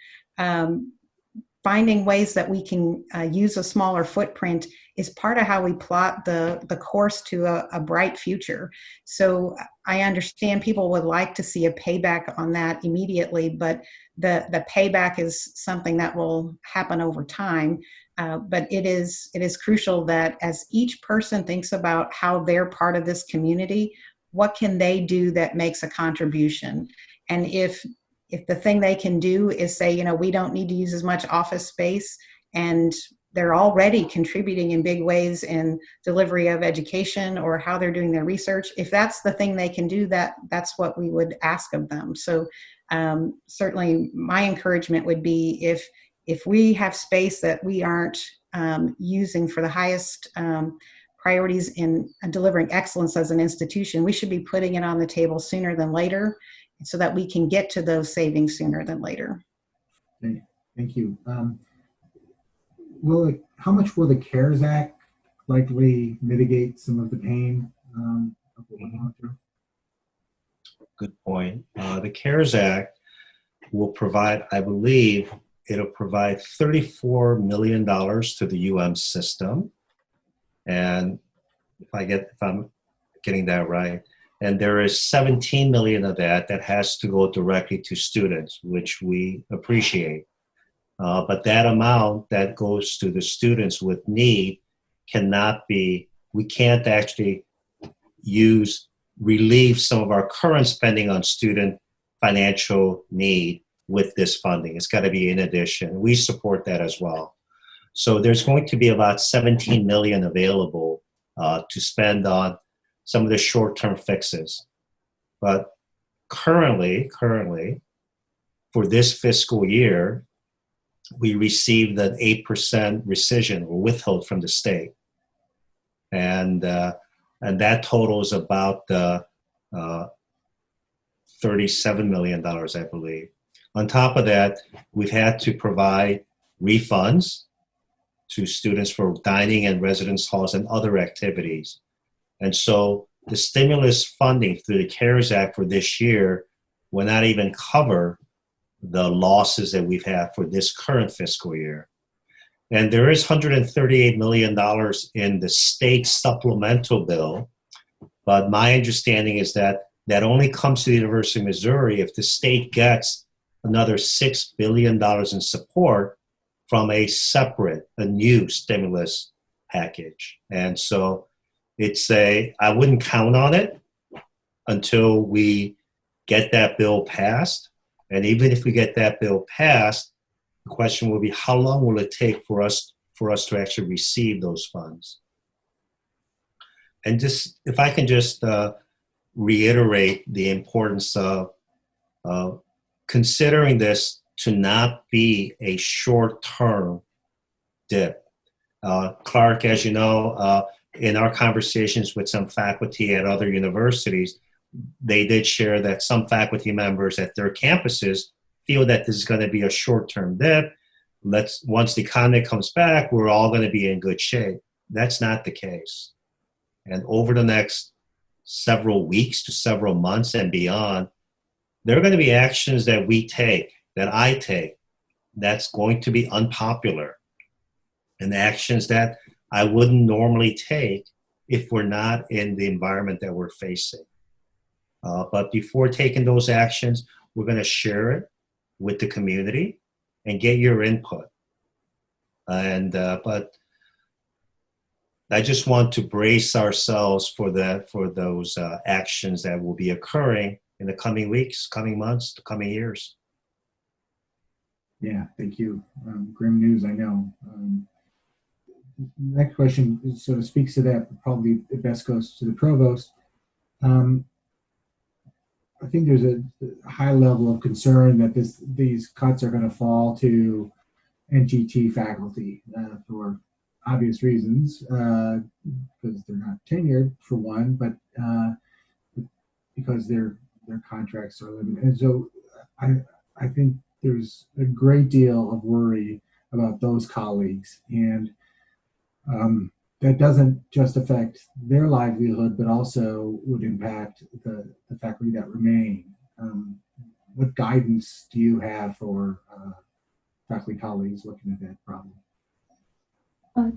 finding ways that we can use a smaller footprint is part of how we plot the course to a bright future. So I understand people would like to see a payback on that immediately, but the payback is something that will happen over time. But it is crucial that as each person thinks about how they're part of this community, what can they do that makes a contribution? And if the thing they can do is say, you know, we don't need to use as much office space, and they're already contributing in big ways in delivery of education or how they're doing their research, if that's the thing they can do, that's what we would ask of them. So certainly my encouragement would be if we have space that we aren't using for the highest priorities in delivering excellence as an institution, we should be putting it on the table sooner than later so that we can get to those savings sooner than later. Okay, thank you. How much will the CARES Act likely mitigate some of the pain of what we're going through? Good point. The CARES Act will provide, I believe, it'll provide $34 million to the UM system. And if I'm getting that right, and there is 17 million of that has to go directly to students, which we appreciate. But that amount that goes to the students with need we can't actually relieve some of our current spending on student financial need with this funding. It's got to be in addition. We support that as well. So there's going to be about 17 million available to spend on some of the short-term fixes. But currently, for this fiscal year, we received an 8% rescission or withhold from the state. And that totals about $37 million, I believe. On top of that, we've had to provide refunds to students for dining and residence halls and other activities. And so the stimulus funding through the CARES Act for this year will not even cover the losses that we've had for this current fiscal year. And there is $138 million in the state supplemental bill, but my understanding is that only comes to the University of Missouri if the state gets another $6 billion in support from a new stimulus package. And so I wouldn't count on it until we get that bill passed. And even if we get that bill passed, the question will be, how long will it take for us to actually receive those funds? And if I can just reiterate the importance of considering this to not be a short-term dip. Clark, as you know, in our conversations with some faculty at other universities, they did share that some faculty members at their campuses feel that this is going to be a short-term dip. Once the economy comes back, we're all going to be in good shape. That's not the case. And over the next several weeks to several months and beyond, there are going to be actions that I take, that's going to be unpopular, and actions that I wouldn't normally take if we're not in the environment that we're facing. But before taking those actions, we're going to share it with the community and get your input. But I just want to brace ourselves for those actions that will be occurring in the coming weeks, coming months, the coming years. Yeah, thank you. Grim news, I know. Next question sort of speaks to that, but probably it best goes to the provost. I think there's a high level of concern that these cuts are going to fall to NGT faculty for obvious reasons, because they're not tenured for one, but because their contracts are limited. And so I think there's a great deal of worry about those colleagues, and that doesn't just affect their livelihood, but also would impact the faculty that remain. What guidance do you have for faculty colleagues looking at that problem?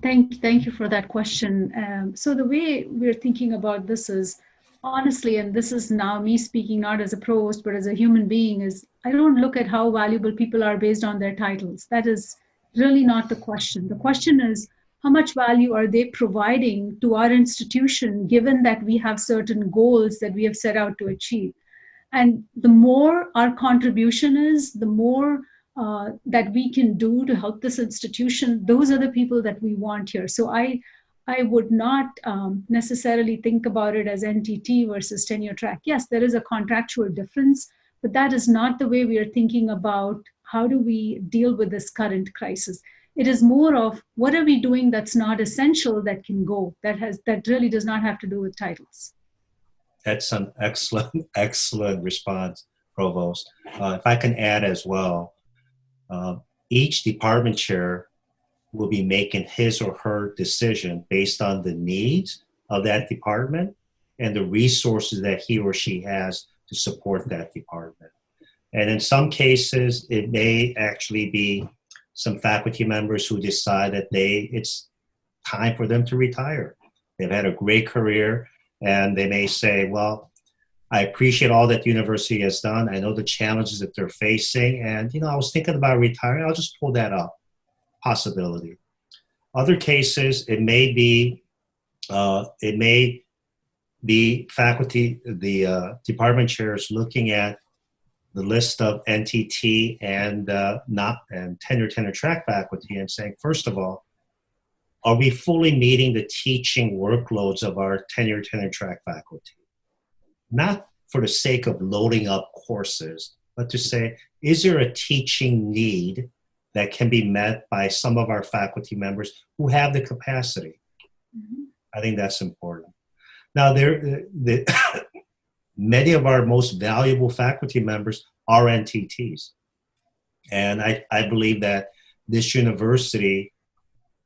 Thank you for that question. So the way we're thinking about this is, honestly, and this is now me speaking not as a provost, but as a human being, is I don't look at how valuable people are based on their titles. That is really not the question. The question is, how much value are they providing to our institution, given that we have certain goals that we have set out to achieve? And the more our contribution is, the more that we can do to help this institution, those are the people that we want here. So I would not necessarily think about it as NTT versus tenure track. Yes, there is a contractual difference, but that is not the way we are thinking about how do we deal with this current crisis. It is more of what are we doing that's not essential that can go, that really does not have to do with titles. That's an excellent response, Provost. If I can add as well, each department chair will be making his or her decision based on the needs of that department and the resources that he or she has to support that department. And in some cases, it may actually be some faculty members who decide that it's time for them to retire. They've had a great career, and they may say, well, I appreciate all that the university has done. I know the challenges that they're facing, and I was thinking about retiring. I'll just pull that up. Possibility. Other cases, it may be faculty, the department chairs looking at the list of NTT and tenure track faculty and saying, first of all, are we fully meeting the teaching workloads of our tenure track faculty? Not for the sake of loading up courses, but to say, is there a teaching need that can be met by some of our faculty members who have the capacity? Mm-hmm. I think that's important. Now, many of our most valuable faculty members are NTTs. And I believe that this university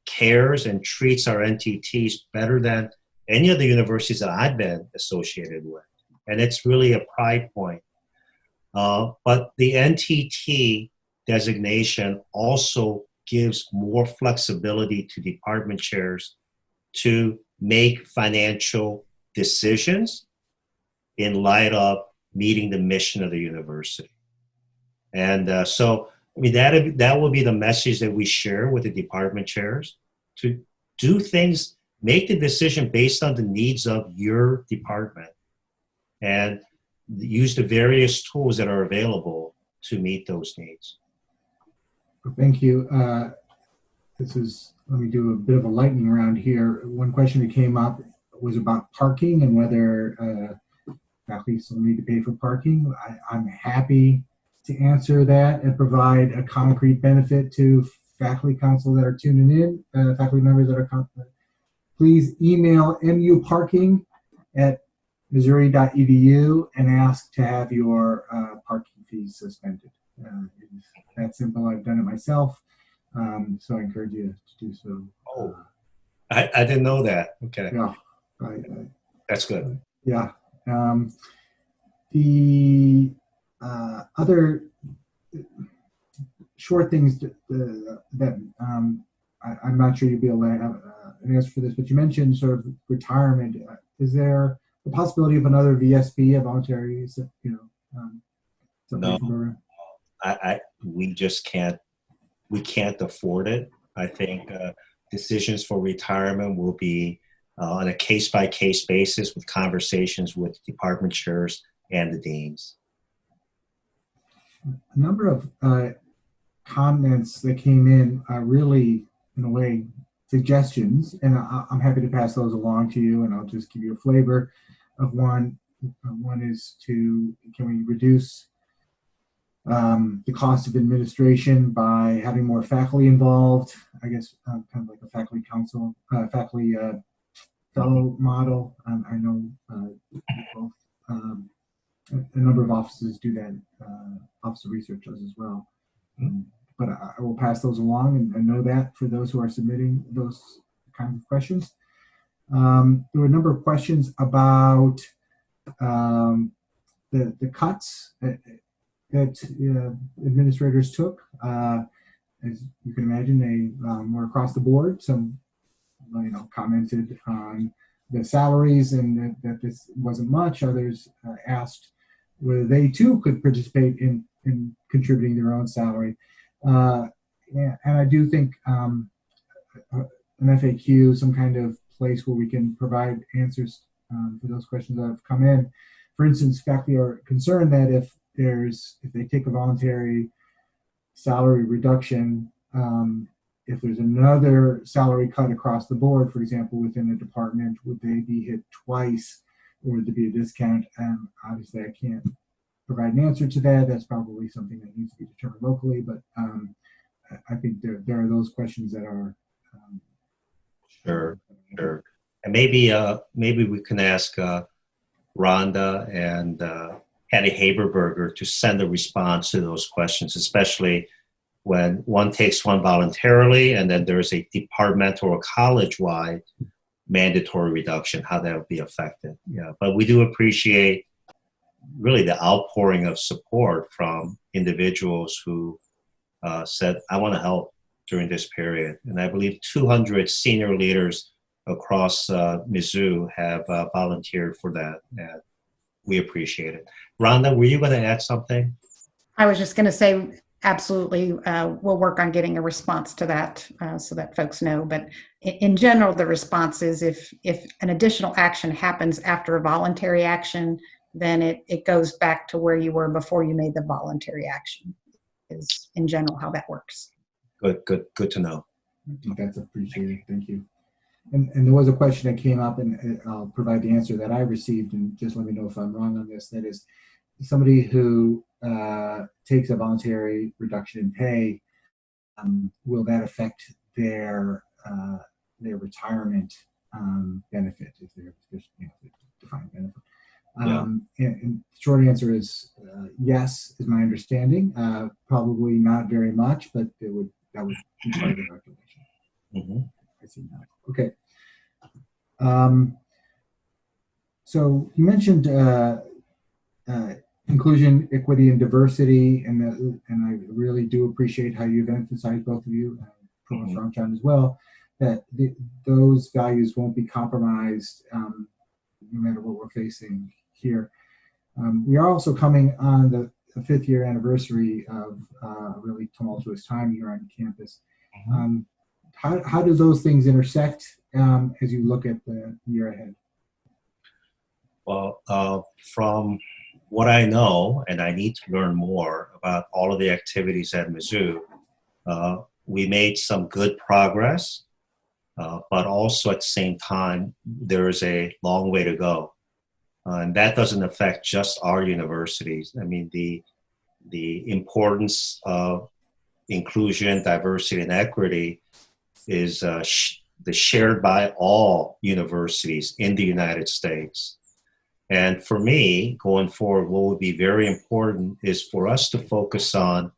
cares and treats our NTTs better than any of the universities that I've been associated with. And it's really a pride point. But the NTT designation also gives more flexibility to department chairs to make financial decisions in light of meeting the mission of the university. And so, I mean, that will be the message that we share with the department chairs, to do things, make the decision based on the needs of your department, and use the various tools that are available to meet those needs. Thank you. Let me do a bit of a lightning round here. One question that came up was about parking and whether faculty still need to pay for parking. I'm happy to answer that and provide a concrete benefit to faculty council that are tuning in, faculty members that are please email muparking@missouri.edu and ask to have your parking fees suspended. It's that simple. I've done it myself, so I encourage you to do so. I didn't know that. Okay. Yeah. That's good. Yeah. The other short things that I'm not sure you'll be able to have an answer for this, but you mentioned sort of retirement. Is there the possibility of another VSP, a voluntary, no, program? We just can't. We can't afford it. I think decisions for retirement will be on a case-by-case basis with conversations with department chairs and the deans. A number of comments that came in are really, in a way, suggestions, and I'm happy to pass those along to you, and I'll just give you a flavor of one. One is can we reduce the cost of administration by having more faculty involved? I guess kind of like a faculty council, faculty fellow model. I know both, a number of offices do that. Office of Research does as well. But I will pass those along and know that for those who are submitting those kinds of questions. There were a number of questions about the cuts that administrators took, as you can imagine, they were across the board. Some, commented on the salaries and that this wasn't much. Others asked whether they too could participate in contributing their own salary. And I do think an FAQ, some kind of place where we can provide answers for those questions that have come in. For instance, faculty are concerned that if they take a voluntary salary reduction, if there's another salary cut across the board, for example, within a department, would they be hit twice, or would there be a discount? Obviously, I can't provide an answer to that. That's probably something that needs to be determined locally, but I think there are those questions that are. Sure. And maybe we can ask Rhonda and Patty Haberberger to send a response to those questions, especially when one takes one voluntarily and then there's a departmental or college-wide mandatory reduction, how that would be affected. Yeah, but we do appreciate really the outpouring of support from individuals who said, I want to help during this period. And I believe 200 senior leaders across Mizzou have volunteered for that. And we appreciate it. Rhonda, were you going to add something? I was just going to say, absolutely, we'll work on getting a response to that so that folks know. But in general, the response is if an additional action happens after a voluntary action, then it goes back to where you were before you made the voluntary action, is in general how that works. Good to know. I think that's appreciated. Thank you. And there was a question that came up, and I'll provide the answer that I received, and just let me know if I'm wrong on this. That is, somebody who takes a voluntary reduction in pay, will that affect their retirement benefit, if there's defined benefit? And the short answer is yes, is my understanding. Probably not very much, but that would be part of the calculation. Mm-hmm. I see now. Okay. So you mentioned inclusion, equity, and diversity, and I really do appreciate how you've emphasized, both of you, Provost Ramcand as well, that those values won't be compromised no matter what we're facing here. We are also coming on the 5th year anniversary of a really tumultuous time here on campus. How do those things intersect as you look at the year ahead? Well, from what I know, and I need to learn more about all of the activities at Mizzou, we made some good progress, but also at the same time, there is a long way to go. And that doesn't affect just our universities. I mean, the importance of inclusion, diversity, and equity is shared by all universities in the United States. And for me, going forward, what would be very important is for us to focus on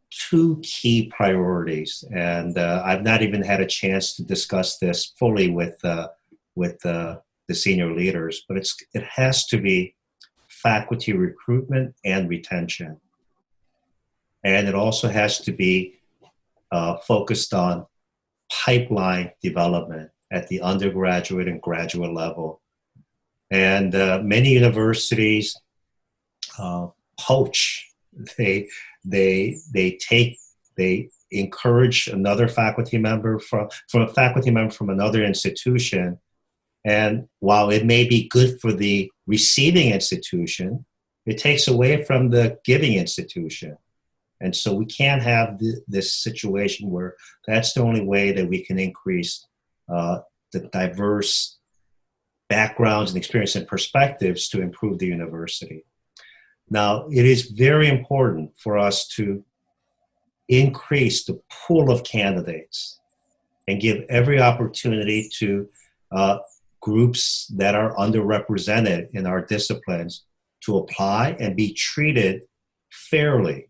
two key priorities. And I've not even had a chance to discuss this fully with the senior leaders, but it has to be faculty recruitment and retention. And it also has to be focused on pipeline development at the undergraduate and graduate level. And many universities poach. They encourage another faculty member from a faculty member from another institution. And while it may be good for the receiving institution, it takes away from the giving institution. And so we can't have this situation where that's the only way that we can increase the diverse backgrounds and experience and perspectives to improve the university. Now, it is very important for us to increase the pool of candidates and give every opportunity to groups that are underrepresented in our disciplines to apply and be treated fairly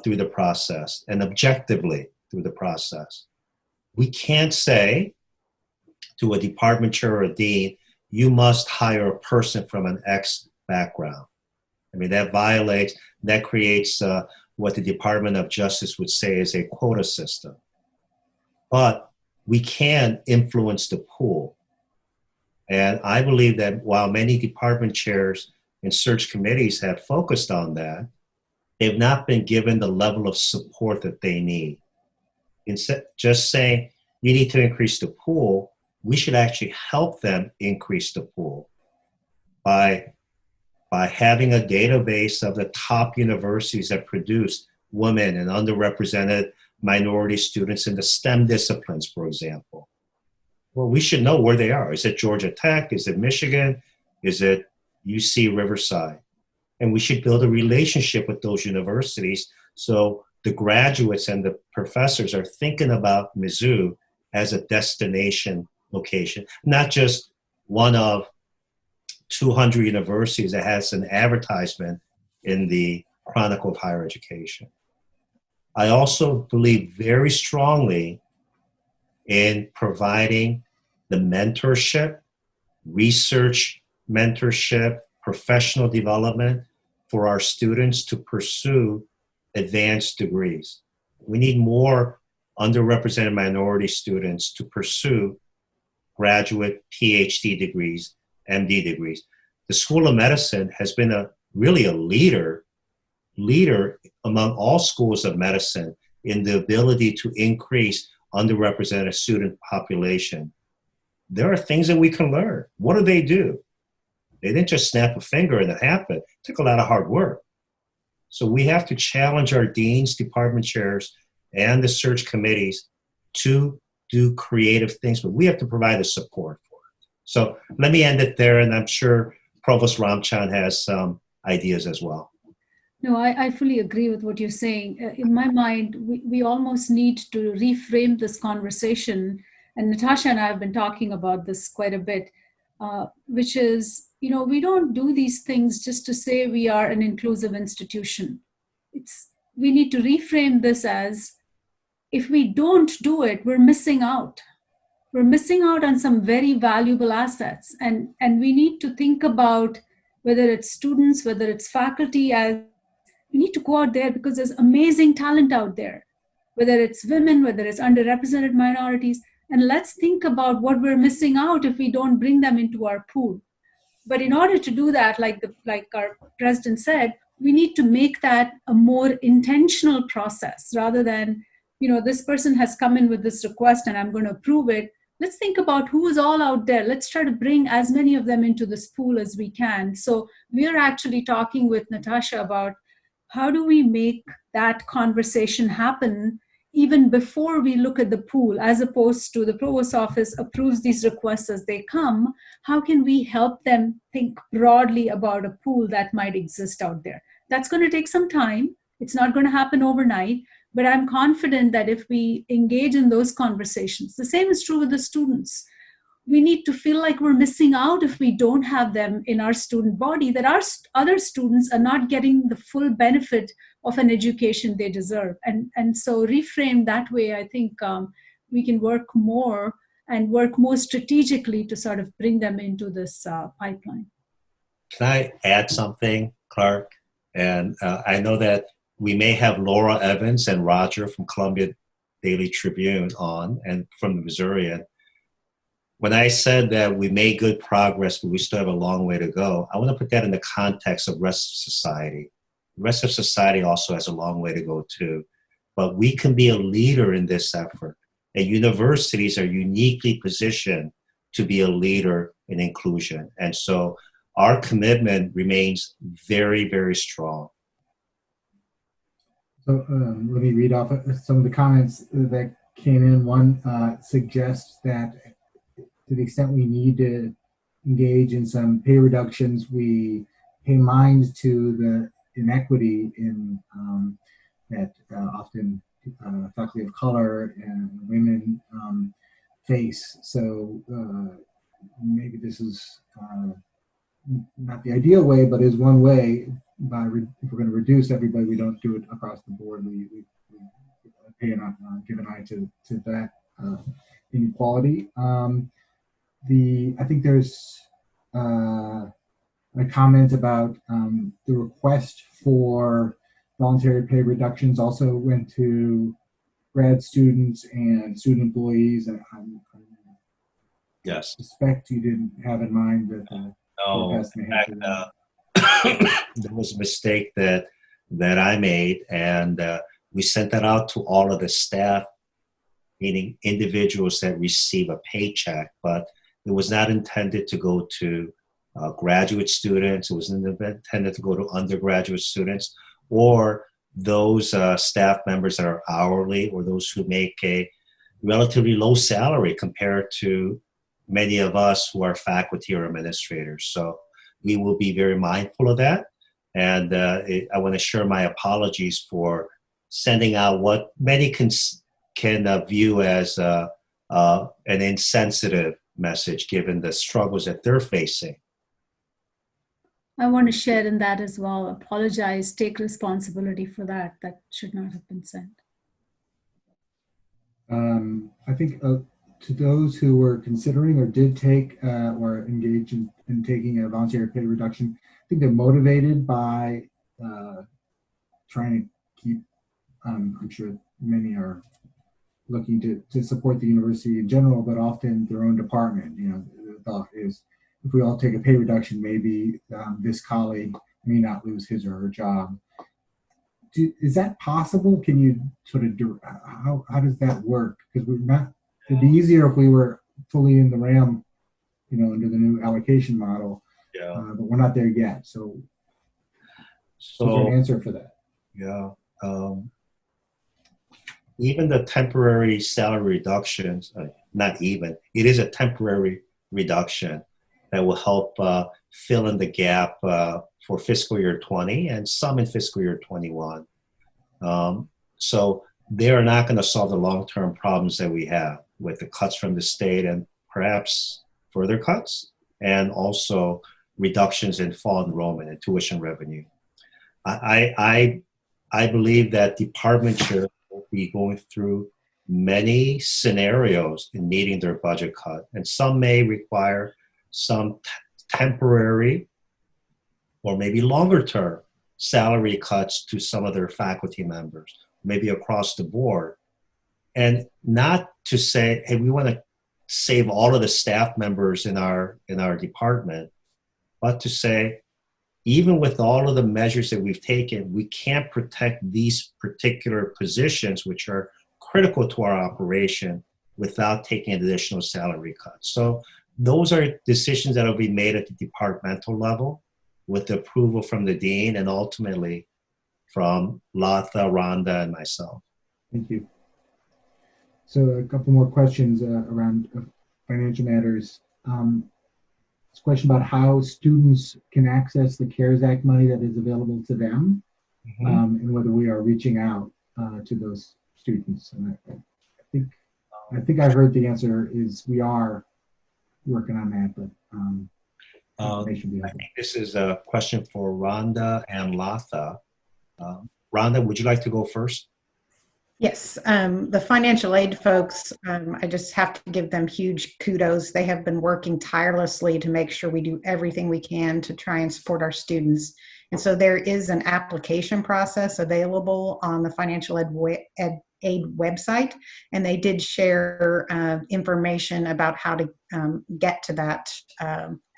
through the process and objectively through the process. We can't say to a department chair or a dean, you must hire a person from an X background. I mean, that creates what the Department of Justice would say is a quota system. But we can influence the pool. And I believe that while many department chairs and search committees have focused on that, they've not been given the level of support that they need. Instead, just saying you need to increase the pool, we should actually help them increase the pool by having a database of the top universities that produce women and underrepresented minority students in the STEM disciplines, for example. Well, we should know where they are. Is it Georgia Tech? Is it Michigan? Is it UC Riverside? And we should build a relationship with those universities so the graduates and the professors are thinking about Mizzou as a destination location, not just one of 200 universities that has an advertisement in the Chronicle of Higher Education. I also believe very strongly in providing the mentorship, research mentorship, professional development for our students to pursue advanced degrees. We need more underrepresented minority students to pursue graduate PhD degrees, MD degrees. The School of Medicine has been really a leader among all schools of medicine in the ability to increase underrepresented student population. There are things that we can learn. What do? They didn't just snap a finger and it happened. It took a lot of hard work. So we have to challenge our deans, department chairs, and the search committees to do creative things, but we have to provide the support for it. So let me end it there, and I'm sure Provost Ramcand has some ideas as well. No, I fully agree with what you're saying. In my mind, we almost need to reframe this conversation, and Natasha and I have been talking about this quite a bit, which is, we don't do these things just to say we are an inclusive institution. We need to reframe this as, if we don't do it, we're missing out. We're missing out on some very valuable assets. And we need to think about whether it's students, whether it's faculty, as we need to go out there because there's amazing talent out there, whether it's women, whether it's underrepresented minorities. And let's think about what we're missing out if we don't bring them into our pool. But in order to do that, like our president said, we need to make that a more intentional process rather than, this person has come in with this request and I'm going to approve it. Let's think about who is all out there. Let's try to bring as many of them into this pool as we can. So we are actually talking with Natasha about how do we make that conversation happen even before we look at the pool, as opposed to the provost office approves these requests as they come. How can we help them think broadly about a pool that might exist out there? That's going to take some time. It's not going to happen overnight, but I'm confident that if we engage in those conversations, the same is true with the students. We need to feel like we're missing out if we don't have them in our student body, that our other students are not getting the full benefit of an education they deserve. And so reframe that way, I think we can work more and work more strategically to sort of bring them into this pipeline. Can I add something, Clark? And I know that we may have Laura Evans and Roger from Columbia Daily Tribune on, and from the Missourian. When I said that we made good progress, but we still have a long way to go, I want to put that in the context of the rest of society. The rest of society also has a long way to go too. But we can be a leader in this effort. And universities are uniquely positioned to be a leader in inclusion. And so our commitment remains very, very strong. So let me read off some of the comments that came in. One suggests that to the extent we need to engage in some pay reductions, we pay mind to the inequity in that often faculty of color and women face. So maybe this is not the ideal way, but is one way. If we're going to reduce everybody, we don't do it across the board. We pay give an eye to that inequality. I think there's a comment about the request for voluntary pay reductions also went to grad students and student employees. And I Yes. suspect you didn't have in mind that No. forecast may have to There was a mistake that I made, and we sent that out to all of the staff, meaning individuals that receive a paycheck, but it was not intended to go to graduate students. It was intended to go to undergraduate students or those staff members that are hourly or those who make a relatively low salary compared to many of us who are faculty or administrators. So we will be very mindful of that. And I want to share my apologies for sending out what many can view as an insensitive message given the struggles that they're facing. I want to share in that as well. Apologize, take responsibility for that. That should not have been sent. I think to those who were considering or did take or engage in taking a voluntary pay reduction, I think they're motivated by trying to keep, I'm sure many are looking to support the university in general, but often their own department. You know, the thought is if we all take a pay reduction, maybe this colleague may not lose his or her job. Is that possible? Can you sort of do, how does that work? Because we're not, it'd be easier if we were fully in the RAM, you know, under the new allocation model, but we're not there yet. So is there an answer for that? Yeah. Even the temporary salary reductions, not even, it is a temporary reduction that will help fill in the gap for fiscal year 20 and some in fiscal year 21. So they are not going to solve the long-term problems that we have with the cuts from the state and perhaps further cuts and also reductions in fall enrollment and tuition revenue. I believe that department chair will be going through many scenarios in needing their budget cut, and some may require some temporary or maybe longer term salary cuts to some of their faculty members, maybe across the board. And not to say, hey, we want to save all of the staff members in our department, but to say, even with all of the measures that we've taken, we can't protect these particular positions, which are critical to our operation, without taking additional salary cuts. So those are decisions that will be made at the departmental level with the approval from the dean and ultimately from Latha, Rhonda, and myself. Thank you. So a couple more questions around financial matters. This question about how students can access the CARES Act money that is available to them, and whether we are reaching out to those students. And I think I heard the answer is we are working on that, but I think this is a question for Rhonda and Latha. Rhonda, would you like to go first? Yes, the financial aid folks, I just have to give them huge kudos. They have been working tirelessly to make sure we do everything we can to try and support our students. And so there is an application process available on the financial aid website, and they did share information about how to get to that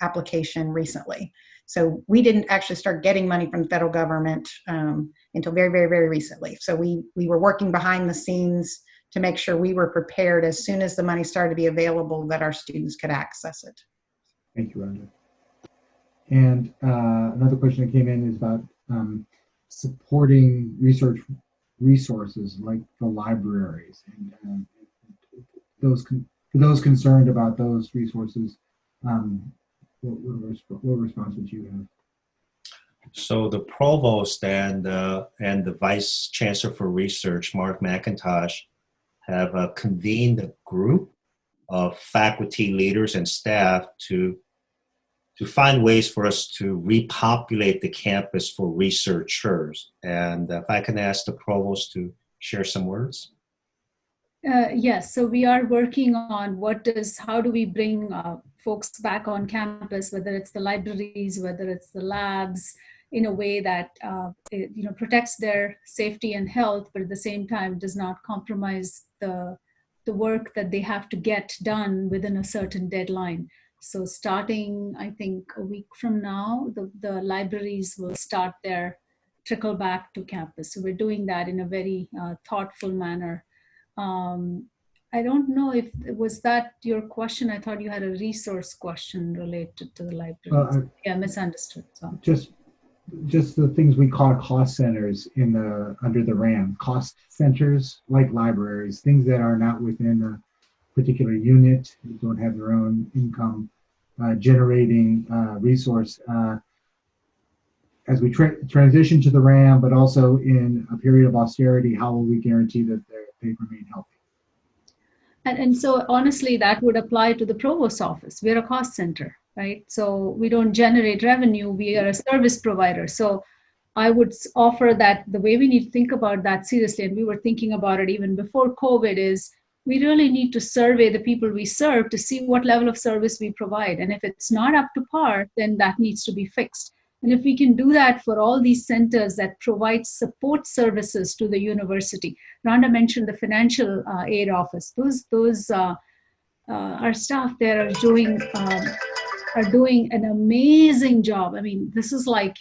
application recently. So we didn't actually start getting money from the federal government until very, very, very recently. So we were working behind the scenes to make sure we were prepared as soon as the money started to be available that our students could access it. Thank you, Rhonda. And another question that came in is about supporting research resources like the libraries, and those concerned about those resources. What response would you have? So the provost and the vice chancellor for research, Mark McIntosh, have convened a group of faculty leaders and staff to find ways for us to repopulate the campus for researchers. And if I can ask the provost to share some words. Yes, so we are working on how do we bring folks back on campus, whether it's the libraries, whether it's the labs, in a way that protects their safety and health, but at the same time does not compromise the work that they have to get done within a certain deadline. So starting, I think, a week from now, the libraries will start their trickle back to campus. So we're doing that in a very thoughtful manner. I don't know if was that your question. I thought you had a resource question related to the libraries. Yeah, misunderstood. So. Just the things we call cost centers under the RAM, cost centers like libraries, things that are not within a particular unit, don't have their own income generating resource. As we transition to the RAM, but also in a period of austerity, how will we guarantee that they remain healthy? And so honestly, that would apply to the provost's office. We're a cost center, right? So we don't generate revenue, we are a service provider. So I would offer that the way we need to think about that seriously, and we were thinking about it even before COVID, is we really need to survey the people we serve to see what level of service we provide. And if it's not up to par, then that needs to be fixed. And if we can do that for all these centers that provide support services to the university, Rhonda mentioned the financial aid office. Our staff there are doing an amazing job. I mean, this is like,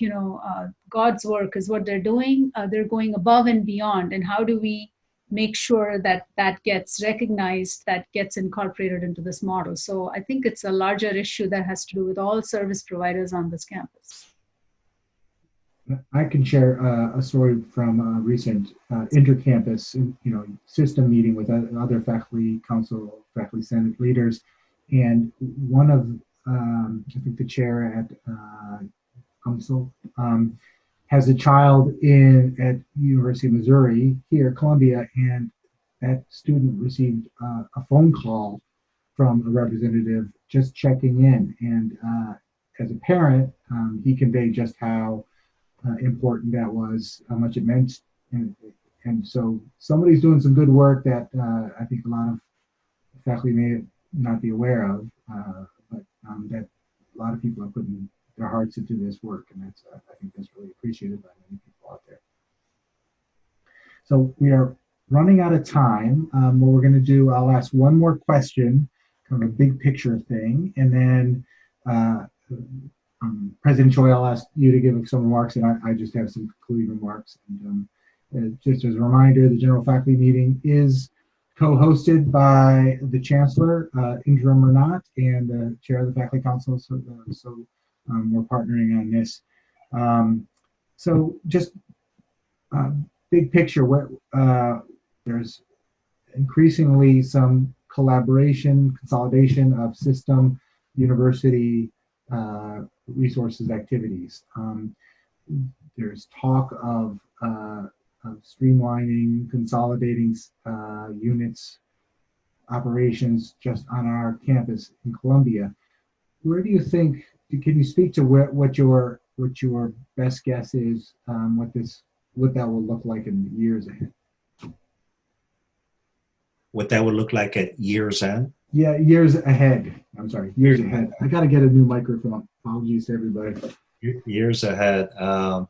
God's work is what they're doing. They're going above and beyond. And how do we make sure that that gets recognized, that gets incorporated into this model? So I think it's a larger issue that has to do with all service providers on this campus. I can share a story from a recent intercampus, system meeting with other faculty council, faculty senate leaders, and one of I think the chair at council has a child at University of Missouri here, Columbia, and that student received a phone call from a representative just checking in, and as a parent, he conveyed just how important that was, how much it meant, and so somebody's doing some good work that I think a lot of faculty may not be aware of, but that a lot of people are putting their hearts into this work, and that's I think that's really appreciated by many people out there. So we are running out of time. What we're going to do, I'll ask one more question, kind of a big picture thing, and then President Choi, I'll ask you to give some remarks, and I just have some concluding remarks. And just as a reminder, the General Faculty Meeting is co-hosted by the Chancellor, Interim or not, and the Chair of the Faculty Council. So we're partnering on this. So just big picture, where there's increasingly some collaboration, consolidation of system, university resources, activities. There's talk of streamlining, consolidating units, operations just on our campus in Columbia. Where do you think? Can you speak to what your best guess is? What that will look like in the years ahead? What that would look like at year's end? Yeah, years ahead. I'm sorry, years ahead. I got to get a new microphone. Apologies to everybody. Years ahead. I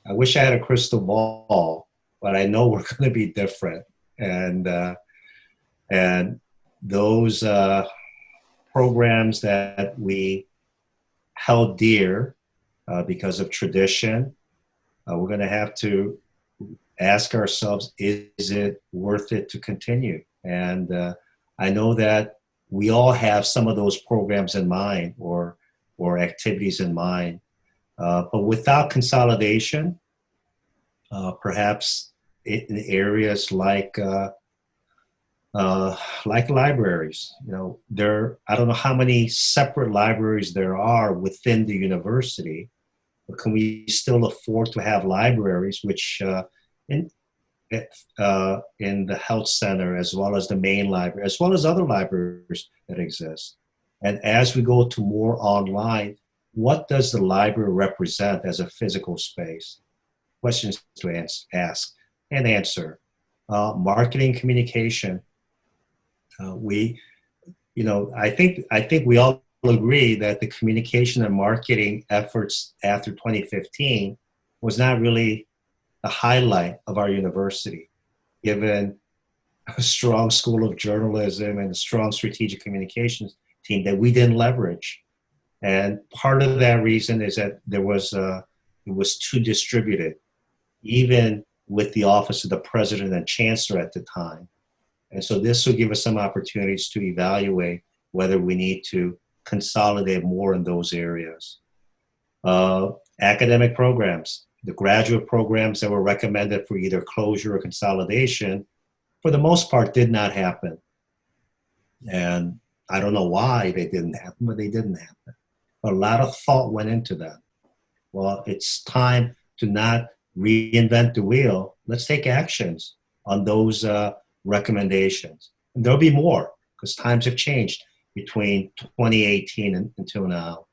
wish I had a crystal ball, but I know we're going to be different. And those programs that we held dear because of tradition, we're going to have to ask ourselves, is it worth it to continue? And I know that we all have some of those programs in mind or activities in mind, but without consolidation, perhaps in areas like libraries, I don't know how many separate libraries there are within the university, but can we still afford to have libraries which in the health center, as well as the main library, as well as other libraries that exist? And as we go to more online, what does the library represent as a physical space? Questions to ask and answer. Marketing, communication. I think we all agree that the communication and marketing efforts after 2015 was not really the highlight of our university, given a strong school of journalism and a strong strategic communications team that we didn't leverage. And part of that reason is that it was too distributed, even with the office of the president and chancellor at the time. And so this will give us some opportunities to evaluate whether we need to consolidate more in those areas. Academic programs, the graduate programs that were recommended for either closure or consolidation, for the most part, did not happen. And I don't know why they didn't happen, but they didn't happen. A lot of thought went into that. Well, it's time to not reinvent the wheel. Let's take actions on those recommendations. And there'll be more because times have changed between 2018 and until now.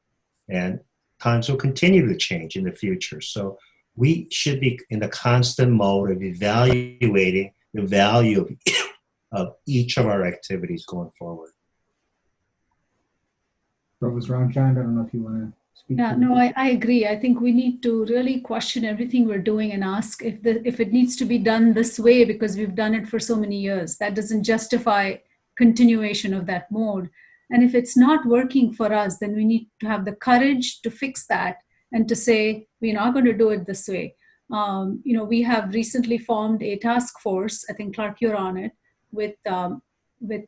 And times will continue to change in the future. So we should be in the constant mode of evaluating the value of each of our activities going forward. Provost Ramcand, I don't know if you want to speak. Yeah, no, I agree. I think we need to really question everything we're doing and ask if it needs to be done this way because we've done it for so many years. That doesn't justify continuation of that mode. And if it's not working for us, then we need to have the courage to fix that and to say, we're not going to do it this way. We have recently formed a task force, I think Clark, you're on it, with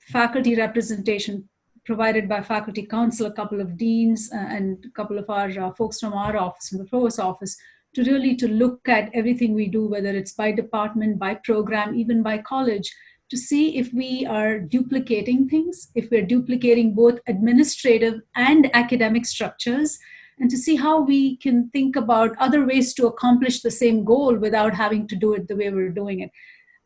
faculty representation provided by Faculty Council, a couple of deans and a couple of our folks from our office, from the Provost office, to look at everything we do, whether it's by department, by program, even by college, to see if we are duplicating things, if we're duplicating both administrative and academic structures, and to see how we can think about other ways to accomplish the same goal without having to do it the way we're doing it.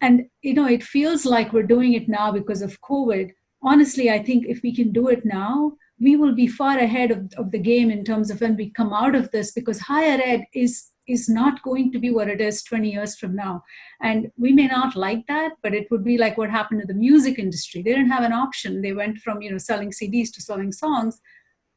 And, it feels like we're doing it now because of COVID. Honestly, I think if we can do it now, we will be far ahead of the game in terms of when we come out of this, because higher ed is not going to be what it is 20 years from now. And we may not like that, but it would be like what happened to the music industry. They didn't have an option. They went from, selling CDs to selling songs.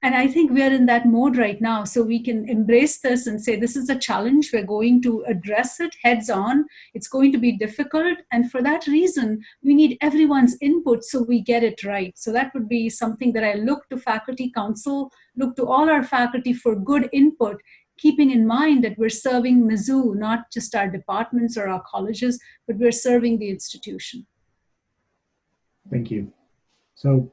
And I think we're in that mode right now. So we can embrace this and say, this is a challenge. We're going to address it heads on. It's going to be difficult. And for that reason, we need everyone's input so we get it right. So that would be something that I look to Faculty Council, look to all our faculty for good input, keeping in mind that we're serving Mizzou, not just our departments or our colleges, but we're serving the institution. Thank you. So,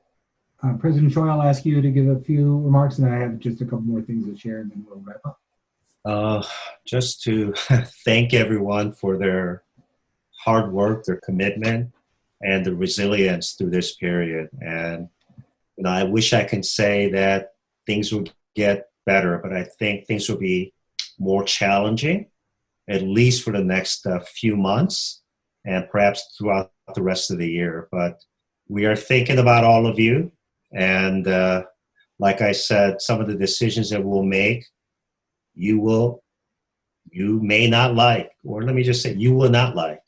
President Choi, I'll ask you to give a few remarks, and then I have just a couple more things to share, and then we'll wrap up. Just to thank everyone for their hard work, their commitment, and the resilience through this period. And I wish I could say that things will get better, but I think things will be more challenging, at least for the next few months, and perhaps throughout the rest of the year. But we are thinking about all of you. And like I said, some of the decisions that we'll make, you may not like, or let me just say, you will not like.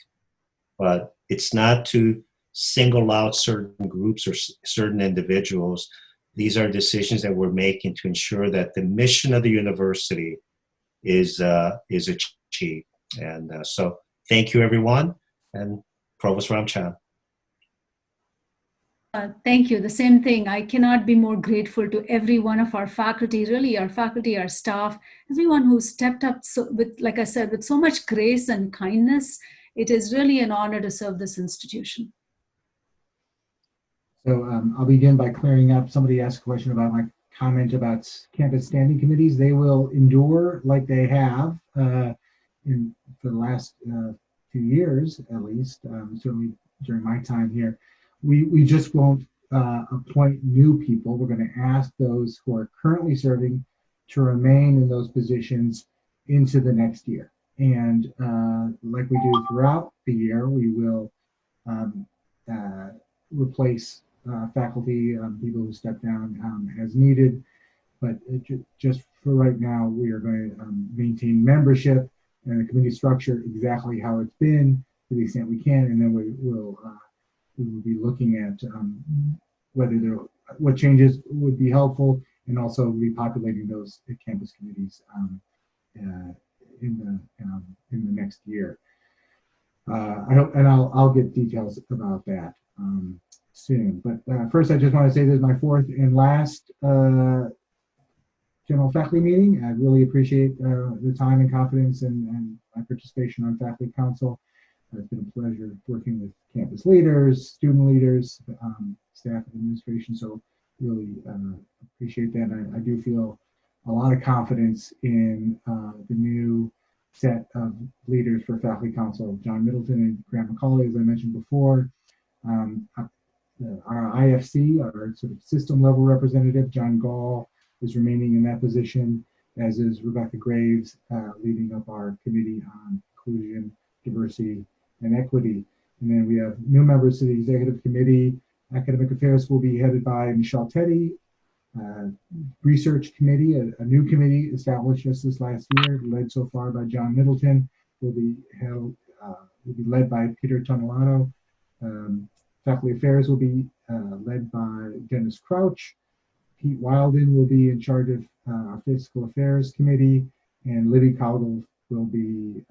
But it's not to single out certain groups or certain individuals. These are decisions that we're making to ensure that the mission of the university is achieved. And so thank you, everyone. And Provost Ramcand. Thank you. The same thing. I cannot be more grateful to every one of our faculty, really our faculty, our staff, everyone who stepped up with, like I said, with so much grace and kindness. It is really an honor to serve this institution. So I'll begin by clearing up. Somebody asked a question about my comment about campus standing committees. They will endure like they have for the last few years, at least, certainly during my time here. We just won't appoint new people. We're going to ask those who are currently serving to remain in those positions into the next year. And like we do throughout the year, we will replace faculty, people who step down as needed. But just for right now, we are going to maintain membership and the committee structure exactly how it's been to the extent we can, and then we will be looking at what changes would be helpful and also repopulating those campus committees in the next year. I hope, and I'll get details about that soon. But first, I just want to say this is my fourth and last general faculty meeting. I really appreciate the time and confidence and my participation on faculty council. It's been a pleasure working with campus leaders, student leaders, staff and administration. So really appreciate that. I do feel a lot of confidence in the new set of leaders for faculty council, John Middleton and Grant McCauley, as I mentioned before. Our IFC, our sort of system level representative, John Gall, is remaining in that position, as is Rebecca Graves, leading up our committee on inclusion, diversity, and equity. And then we have new members to the executive committee. Academic affairs will be headed by Michelle Teddy. Research committee, a new committee established just this last year, led so far by John Middleton, will be led by Peter Tonelato. Faculty affairs will be led by Dennis Crouch. Pete Wilden will be in charge of our fiscal affairs committee, and Libby Cowdell will be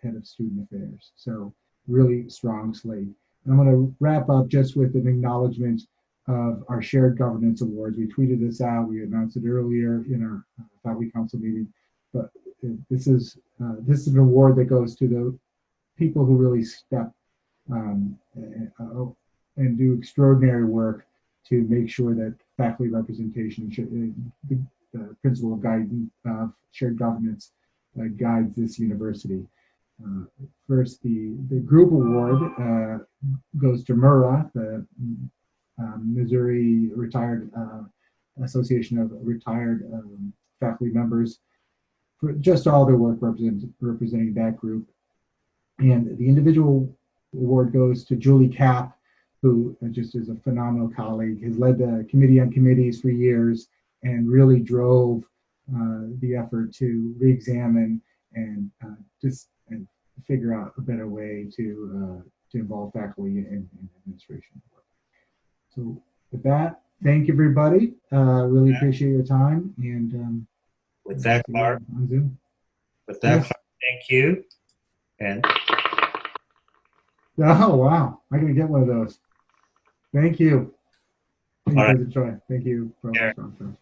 head of student affairs. So really strong slate. And I'm going to wrap up just with an acknowledgement of our shared governance awards. We tweeted this out. We announced it earlier in our faculty council meeting. But this is an award that goes to the people who really step and do extraordinary work to make sure that faculty representation, the principle of guidance of shared governance, guides this university. First, the group award goes to MURA, the Missouri Retired Association of Retired Faculty Members, for just all their work representing that group. And the individual award goes to Julie Kapp, who just is a phenomenal colleague, has led the Committee on Committees for years and really drove the effort to re-examine and and figure out a better way to involve faculty in administration. So with that, thank you, everybody. Really appreciate your time. And with that, Clark, on Zoom. With that, Yes. Clark, thank you. And Oh, wow. I'm going to get one of those. Thank you. Thank you, All right. President Choi. Thank you, Provost Latha Ramcand.